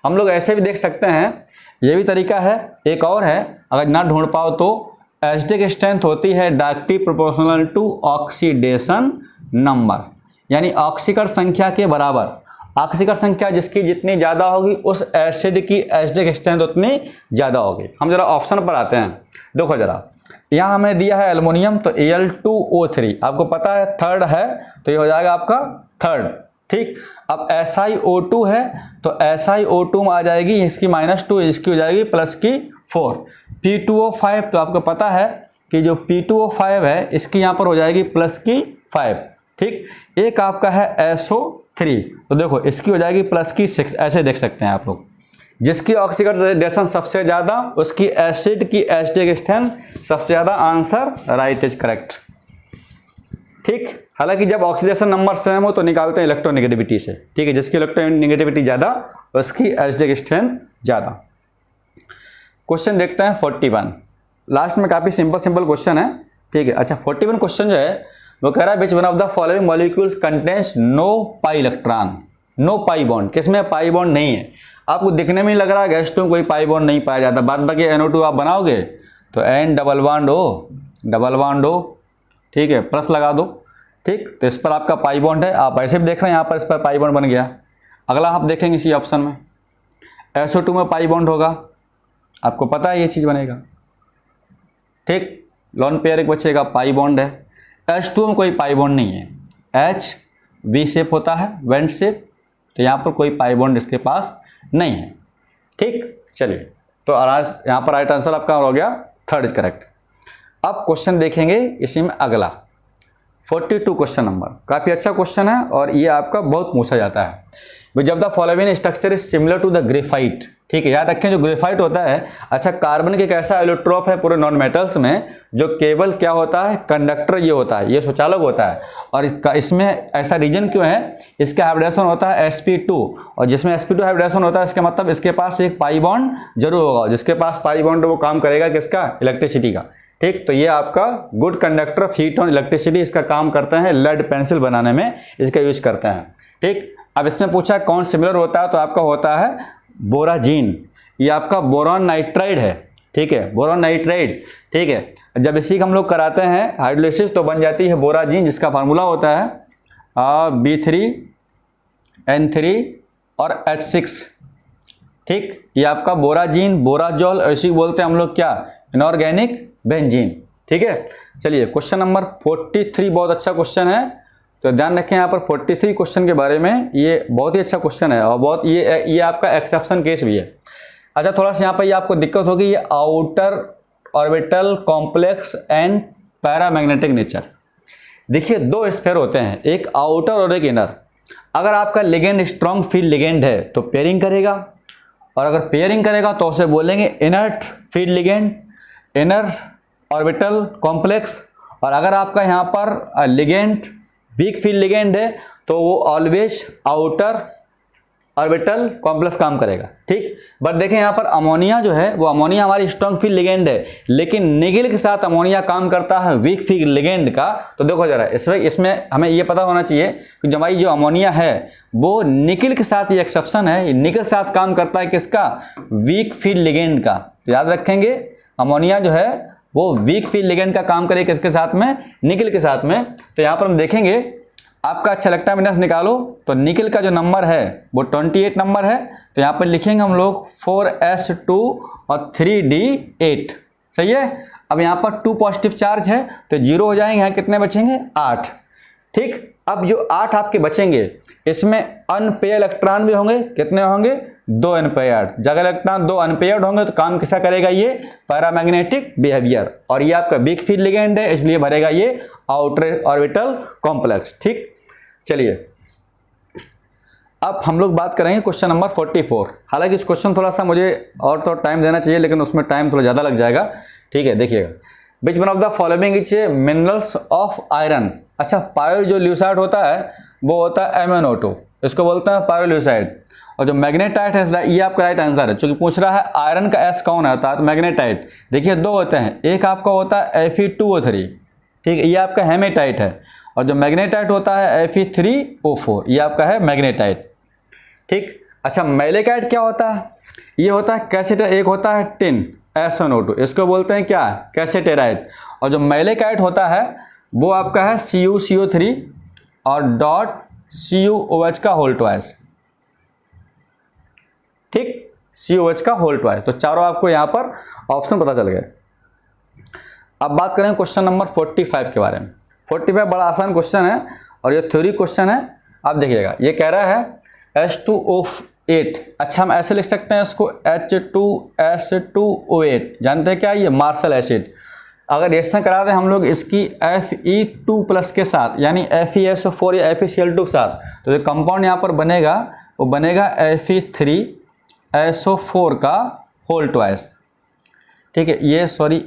हम लोग ऐसे भी देख सकते हैं, ये भी तरीका है। एक और है, अगर ना ढूंढ पाओ तो एसिडिक स्ट्रेंथ होती है directly proportional to oxidation number, यानी ऑक्सीकरण संख्या के बराबर। ऑक्सीकरण संख्या जिसकी जितनी ज़्यादा होगी उस एसिड की एसिडिक स्ट्रेंथ उतनी ज़्यादा होगी। हम जरा ऑप्शन पर आते हैं, देखो जरा, यहाँ हमें दिया है एल्युमिनियम तो Al2O3, आपको पता है थर्ड है तो ये हो जाएगा आपका थर्ड, ठीक। अब SiO2 है तो SiO2 में आ जाएगी इसकी -2, इसकी हो जाएगी प्लस की 4। P2O5 तो आपको पता है कि जो P2O5 है इसकी यहाँ पर हो जाएगी प्लस की 5, ठीक। एक आपका है SO3 तो देखो इसकी हो जाएगी प्लस की 6, ऐसे देख सकते हैं आप लोग। जिसकी ऑक्सीडेशन सबसे ज़्यादा उसकी एसिड की एसिडिक स्ट्रेंथ सबसे ज़्यादा, आंसर राइट इज करेक्ट, ठीक। हालांकि जब ऑक्सीडेशन नंबर सेम हो तो निकालते हैं इलेक्ट्रोनेगेटिविटी से, ठीक है। जिसकी इलेक्ट्रोनेगेटिविटी ज़्यादा उसकी एसिडिक स्ट्रेंथ ज़्यादा। क्वेश्चन देखते हैं 41, लास्ट में काफ़ी सिंपल क्वेश्चन है, ठीक है। अच्छा 41 क्वेश्चन जो है वो कह रहा है which one of the following molecules contains no pi electron, no pi bond, किसमें पाई बॉन्ड नहीं है। आपको दिखने में ही लग रहा है गैस में कोई पाई बॉन्ड नहीं पाया जाता, बाद बाकी NO2 आप बनाओगे तो N डबल बॉन्ड O, ठीक है, प्लस लगा दो, ठीक। तो इस पर आपका पाई बॉन्ड है, आप ऐसे भी देख रहे हैं यहाँ पर इस पर पाई बॉन्ड बन गया। अगला आप देखेंगे इसी ऑप्शन में SO2 में पाई बॉन्ड होगा, आपको पता है ये चीज़ बनेगा, ठीक। लॉन पेयर एक बचेगा, पाई बॉन्ड है। H2 में कोई पाई बॉन्ड नहीं है, H V शेप होता है, वेंट शेप, तो यहाँ पर कोई पाई बॉन्ड इसके पास नहीं है, ठीक। चलिए तो यहाँ पर राइट आंसर आपका हो गया थर्ड इज करेक्ट। अब क्वेश्चन देखेंगे इसी में अगला 42 क्वेश्चन नंबर, काफ़ी अच्छा क्वेश्चन है और ये आपका बहुत पूछा जाता है। जब the following structure is similar to the graphite, ठीक है, याद रखें जो ग्रेफाइट होता है, अच्छा कार्बन के एक ऐसा एलोट्रोप है पूरे नॉन मेटल्स में जो केवल क्या होता है, कंडक्टर ये होता है, ये सुचालक होता है। और इसमें ऐसा रीजन क्यों है, इसका हाइब्रिडेशन होता है sp2, और जिसमें sp2 हाइब्रिडेशन होता है इसका मतलब इसके पास एक पाई बॉन्ड जरूर होगा, जिसके पास पाई बॉन्ड वो काम करेगा किसका, इलेक्ट्रिसिटी का, ठीक। तो ये आपका good conductor of heat on electricity, इसका काम करते हैं, लेड पेंसिल बनाने में इसका यूज करते हैं, ठीक। अब इसमें पूछा कौन सिमिलर होता है, तो आपका होता है बोराजीन, ये आपका बोरॉन नाइट्राइड है, ठीक है, बोरॉन नाइट्राइड, ठीक है। जब इसी का हम लोग कराते हैं हाइड्रोलिसिस तो बन जाती है बोराजीन, जिसका फार्मूला होता है B3N3 और H6, ठीक। ये आपका बोराजीन, बोराजोल, ऐसी बोलते हैं हम लोग क्या, इनऑर्गेनिक बेंजीन, ठीक है। चलिए क्वेश्चन नंबर 43 बहुत अच्छा क्वेश्चन है, तो ध्यान रखें यहाँ पर 43 क्वेश्चन के बारे में, ये बहुत ही अच्छा क्वेश्चन है और बहुत ये आपका एक्सेप्शन केस भी है। अच्छा थोड़ा सा यहाँ पर ये आपको दिक्कत होगी, ये outer orbital complex and paramagnetic nature. देखिए दो स्फीयर होते हैं, एक आउटर और एक इनर। अगर आपका लिगेंड स्ट्रॉन्ग फील्ड लिगेंड है तो पेयरिंग करेगा, और अगर पेयरिंग करेगा तो उसे बोलेंगे inert field ligand, inner orbital complex. और अगर आपका यहाँ पर लिगेंड वीक फील्ड लिगेंड है तो वो ऑलवेज आउटर ऑर्बिटल कॉम्प्लेक्स काम करेगा, ठीक। बट देखें यहाँ पर अमोनिया जो है वो अमोनिया हमारी स्ट्रॉन्ग फील्ड लिगेंड है, लेकिन निकिल के साथ अमोनिया काम करता है वीक फील्ड लिगेंड का। तो देखो जरा इसमें हमें ये पता होना चाहिए कि हमारी जो अमोनिया है वो निकिल के साथ, ये एक्सेप्शन है, निकिल के साथ काम करता है किसका, वीक फील्ड लिगेंड का। तो याद रखेंगे अमोनिया जो है वो वीक फील्ड लिगेंड का काम करेगा किसके साथ में, निकिल के साथ में। तो यहाँ पर हम देखेंगे आपका अच्छा लगता है निकालो, तो निकिल का जो नंबर है वो 28 नंबर है, तो यहाँ पर लिखेंगे हम लोग 4s2 और 3d8, सही है। अब यहाँ पर 2 पॉजिटिव चार्ज है तो 0 हो जाएंगे, यहाँ कितने बचेंगे 8, ठीक। अब जो 8 आपके बचेंगे इसमें अनपेयर इलेक्ट्रॉन भी होंगे, कितने होंगे 2 अनपेयर्ड। जब इलेक्ट्रॉन 2 अनपेयर्ड होंगे तो काम कैसा करेगा, ये पैरामैग्नेटिक बिहेवियर, और ये आपका वीक फील्ड लिगेंड है इसलिए भरेगा ये आउटर ऑर्बिटल कॉम्प्लेक्स, ठीक। चलिए अब हम लोग बात करेंगे क्वेश्चन नंबर 44। हालांकि इस क्वेश्चन थोड़ा सा मुझे और थोड़ा टाइम देना चाहिए लेकिन उसमें टाइम थोड़ा ज़्यादा लग जाएगा, ठीक है। देखिएगा विच one of the following is minerals of iron. अच्छा पायरोल्यूसाइड होता है वो होता है MnO2, इसको बोलते हैं पायरोल्यूसाइड। और जो मैग्नेटाइट है ये आपका राइट आंसर है, चूंकि पूछ रहा है आयरन का S कौन होता है, तो मैग्नेटाइट। देखिए 2 होते हैं, एक आपका होता है Fe2O3, ठीक है, ये आपका हेमेटाइट है, और जो मैग्नेटाइट होता है Fe3O4, ये आपका है मैग्नेटाइट। ठीक। अच्छा, मैलेकाइट क्या होता है? ये होता है कैसेटर, एक होता है टिन SnO2, इसको बोलते हैं क्या? कैसेटेराइट। और जो मैलेकाइट होता है वो आपका है CuCO3 और डॉट CuOH का होल ट्वाइस। ठीक, CuOH का होल ट्वाइस। तो चारों आपको यहाँ पर ऑप्शन पता चल गए। अब बात करें क्वेश्चन नंबर 45 के बारे में। 45 बड़ा आसान क्वेश्चन है और ये थ्योरी क्वेश्चन है। आप देखिएगा, ये कह रहा है H2O8। अच्छा, हम ऐसे लिख सकते हैं इसको H2S2O8। जानते हैं क्या? ये मार्शल एसिड। अगर रिएक्शन करा दें हम लोग इसकी Fe2+ के साथ, यानी FeSO4 या FeCl2 के साथ, तो जो कंपाउंड यहाँ पर बनेगा वो बनेगा Fe3SO4 का होल ट्वाइस। ठीक है, ये सॉरी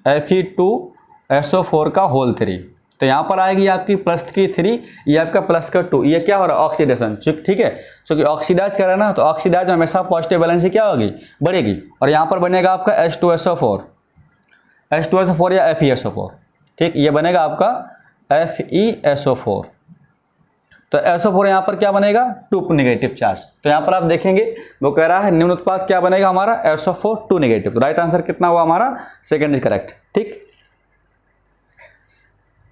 Fe2SO4 का होल 3। तो यहाँ पर आएगी आपकी +3, ये आपका +2। ये क्या हो रहा है? ऑक्सीडेशन। ठीक है, क्योंकि ऑक्सीडाइज कर रहा है ना, तो ऑक्सीडाइज हमेशा पॉजिटिव वैलेंसी क्या होगी? बढ़ेगी। और यहाँ पर बनेगा आपका H2SO4 या FeSO4। ठीक, ये बनेगा आपका FeSO4। तो SO4 यहाँ पर क्या बनेगा? 2 नेगेटिव चार्ज। तो यहाँ पर आप देखेंगे वो कह रहा है निम्न उत्पाद क्या बनेगा हमारा? SO4 2 negative. तो राइट आंसर कितना हुआ हमारा? Second is correct. ठीक,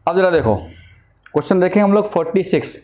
अब जरा देखो क्वेश्चन देखें हम लोग 46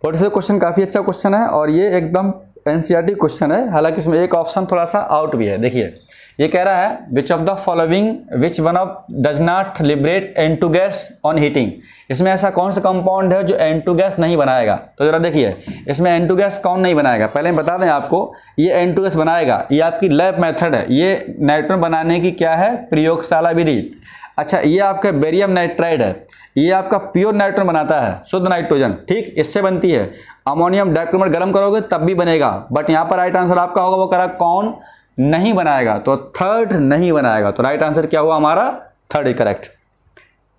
क्वेश्चन काफ़ी अच्छा क्वेश्चन है और ये एकदम NCERT क्वेश्चन है। हालांकि इसमें एक ऑप्शन थोड़ा सा आउट भी है। देखिए, ये कह रहा है which of the following which one of does not liberate N2 gas on heating. इसमें ऐसा कौन सा कंपाउंड है जो N2 गैस नहीं बनाएगा? तो जरा देखिए, इसमें N2 गैस कौन नहीं बनाएगा? पहले हम बता दें आपको, ये N2 गैस बनाएगा। ये आपकी लैब मेथड है। ये नाइट्रोजन बनाने की क्या है? प्रयोगशाला विधि। अच्छा, ये आपका बेरियम नाइट्राइड है। ये आपका प्योर नाइट्रोजन बनाता है, शुद्ध नाइट्रोजन। ठीक, इससे बनती है। अमोनियम डाइक्रोमेट गर्म करोगे तब भी बनेगा। बट यहाँ पर राइट आंसर आपका होगा, वो कह रहा कौन नहीं बनाएगा? तो थर्ड नहीं बनाएगा। तो राइट आंसर क्या हुआ हमारा? Third is correct.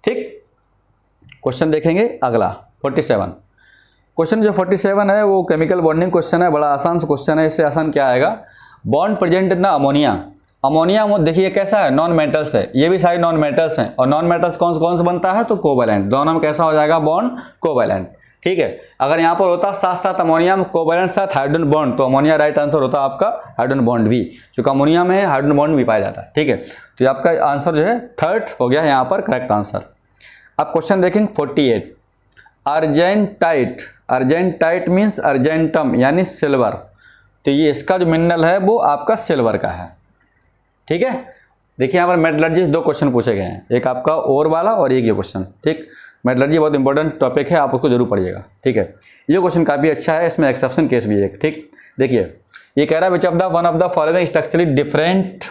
ठीक, क्वेश्चन देखेंगे अगला 47। क्वेश्चन जो 47 है वो केमिकल बॉन्डिंग क्वेश्चन है। बड़ा आसान सा क्वेश्चन है। इससे आसान क्या आएगा? Bond present in the ammonia. Ammonia देखिए कैसा है? नॉन मेटल्स है। ये भी सारे नॉन मेटल्स हैं। और नॉन मेटल्स कौन से बनता है? तो कोवैलेंट। दोनों में कैसा हो जाएगा? Bond covalent. ठीक है, अगर यहाँ पर होता साथ साथ अमोनिया में कोवैलेंट साथ हाइड्रोजन बॉन्ड, तो अमोनिया राइट आंसर होता आपका हाइड्रोजन बॉन्ड भी, क्योंकि अमोनिया में हाइड्रोजन बॉन्ड भी पाया जाता है। ठीक है, तो आपका आंसर जो है थर्ड हो गया यहाँ पर करेक्ट आंसर। अब क्वेश्चन देखेंगे 48। अर्जेंटाइट। अर्जेंटाइट मीन्स अर्जेंटम यानी सिल्वर। तो ये इसका जो मिनरल है वो आपका सिल्वर का है। ठीक है, देखिए यहाँ पर मेटलर्जी 2 क्वेश्चन पूछे गए हैं, एक आपका ओर वाला और एक ये क्वेश्चन। ठीक, मेटलर्जी बहुत इंपॉर्टेंट टॉपिक है, आप उसको जरूर पढ़िएगा। ठीक है, ये क्वेश्चन काफ़ी अच्छा है। इसमें एक्सेप्शन केस भी है। ठीक, देखिए ये कह रहा है which of the one of the following structurally different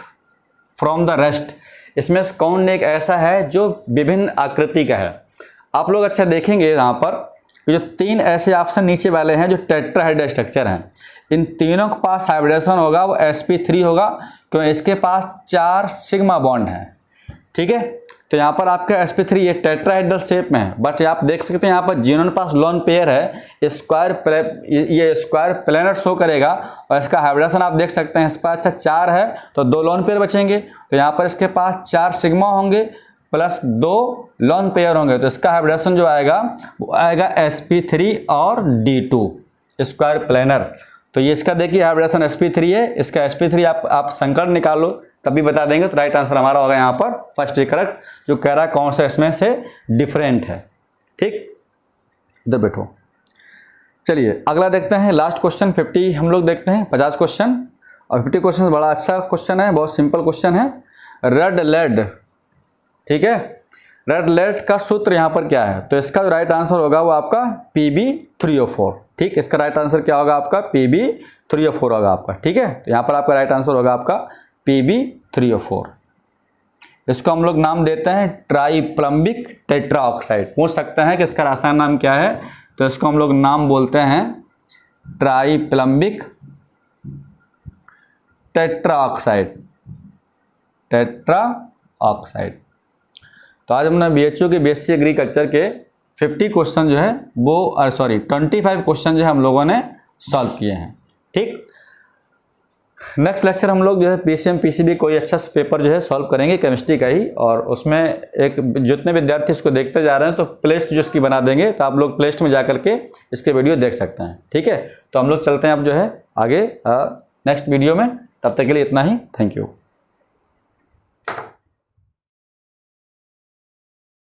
from the rest. इसमें कौन एक ऐसा है जो विभिन्न आकृति का है? आप लोग अच्छा देखेंगे यहाँ पर जो 3 ऐसे ऑप्शन नीचे वाले हैं जो टेट्राहेड्रल स्ट्रक्चर हैं, इन तीनों के पास हाइब्रिडेशन होगा वो sp3 होगा, क्योंकि इसके पास 4 सिग्मा बॉन्ड हैं। ठीक है, तो यहाँ पर आपका sp3 ये टेट्राहेड्रल शेप में है। बट आप देख सकते हैं यहाँ पर जिन्होंने पास लोन पेयर है, ये स्क्वायर प्लेनर शो करेगा और इसका हाइब्रिडेशन आप देख सकते हैं। इस पर अच्छा 4 है तो 2 लोन पेयर बचेंगे। तो यहाँ पर इसके पास 4 सिग्मा होंगे प्लस 2 लोन पेयर होंगे। तो इसका हाइब्रिडेशन जो आएगा वो आएगा sp3 और d2 स्क्वायर प्लेनर। तो ये इसका देखिए हाइब्रिडेशन sp3 है, इसका sp3 आप संकल्प निकालो तभी बता देंगे। तो राइट आंसर हमारा होगा यहाँ पर फर्स्ट इज करेक्ट, जो कह रहा है कौन सा इसमें से डिफरेंट है। ठीक, इधर बैठो। चलिए अगला देखते हैं लास्ट क्वेश्चन 50 हम लोग देखते हैं 50 क्वेश्चन। और 50 क्वेश्चन बड़ा अच्छा क्वेश्चन है, बहुत सिंपल क्वेश्चन है। रेड लेड, ठीक है, रेड लेड का सूत्र यहाँ पर क्या है? तो इसका जो राइट आंसर होगा वो आपका Pb3O4। ठीक, इसका राइट आंसर क्या होगा आपका? Pb3O4 होगा आपका। ठीक है, तो यहाँ पर आपका राइट आंसर होगा आपका Pb3O4। इसको हम लोग नाम देते हैं ट्राइप्लम्बिक टेट्राऑक्साइड। पूछ सकते हैं कि इसका रासायनिक नाम क्या है? तो इसको हम लोग नाम बोलते हैं ट्राइप्लम्बिक टेट्राऑक्साइड। टेट्राऑक्साइड। तो आज हमने BHU के BSc एग्रीकल्चर के 50 क्वेश्चन जो है वो 25 क्वेश्चन जो है हम लोगों ने सॉल्व किए हैं। ठीक, नेक्स्ट लेक्चर हम लोग जो है पीसीएम पीसीबी कोई अच्छा पेपर जो है सॉल्व करेंगे केमिस्ट्री का ही, और उसमें एक जितने विद्यार्थी इसको देखते जा रहे हैं तो प्लेलिस्ट जो इसकी बना देंगे, तो आप लोग प्लेलिस्ट में जा करके इसके वीडियो देख सकते हैं। ठीक है, तो हम लोग चलते हैं अब जो है आगे नेक्स्ट वीडियो में। तब तक के लिए इतना ही, थैंक यू।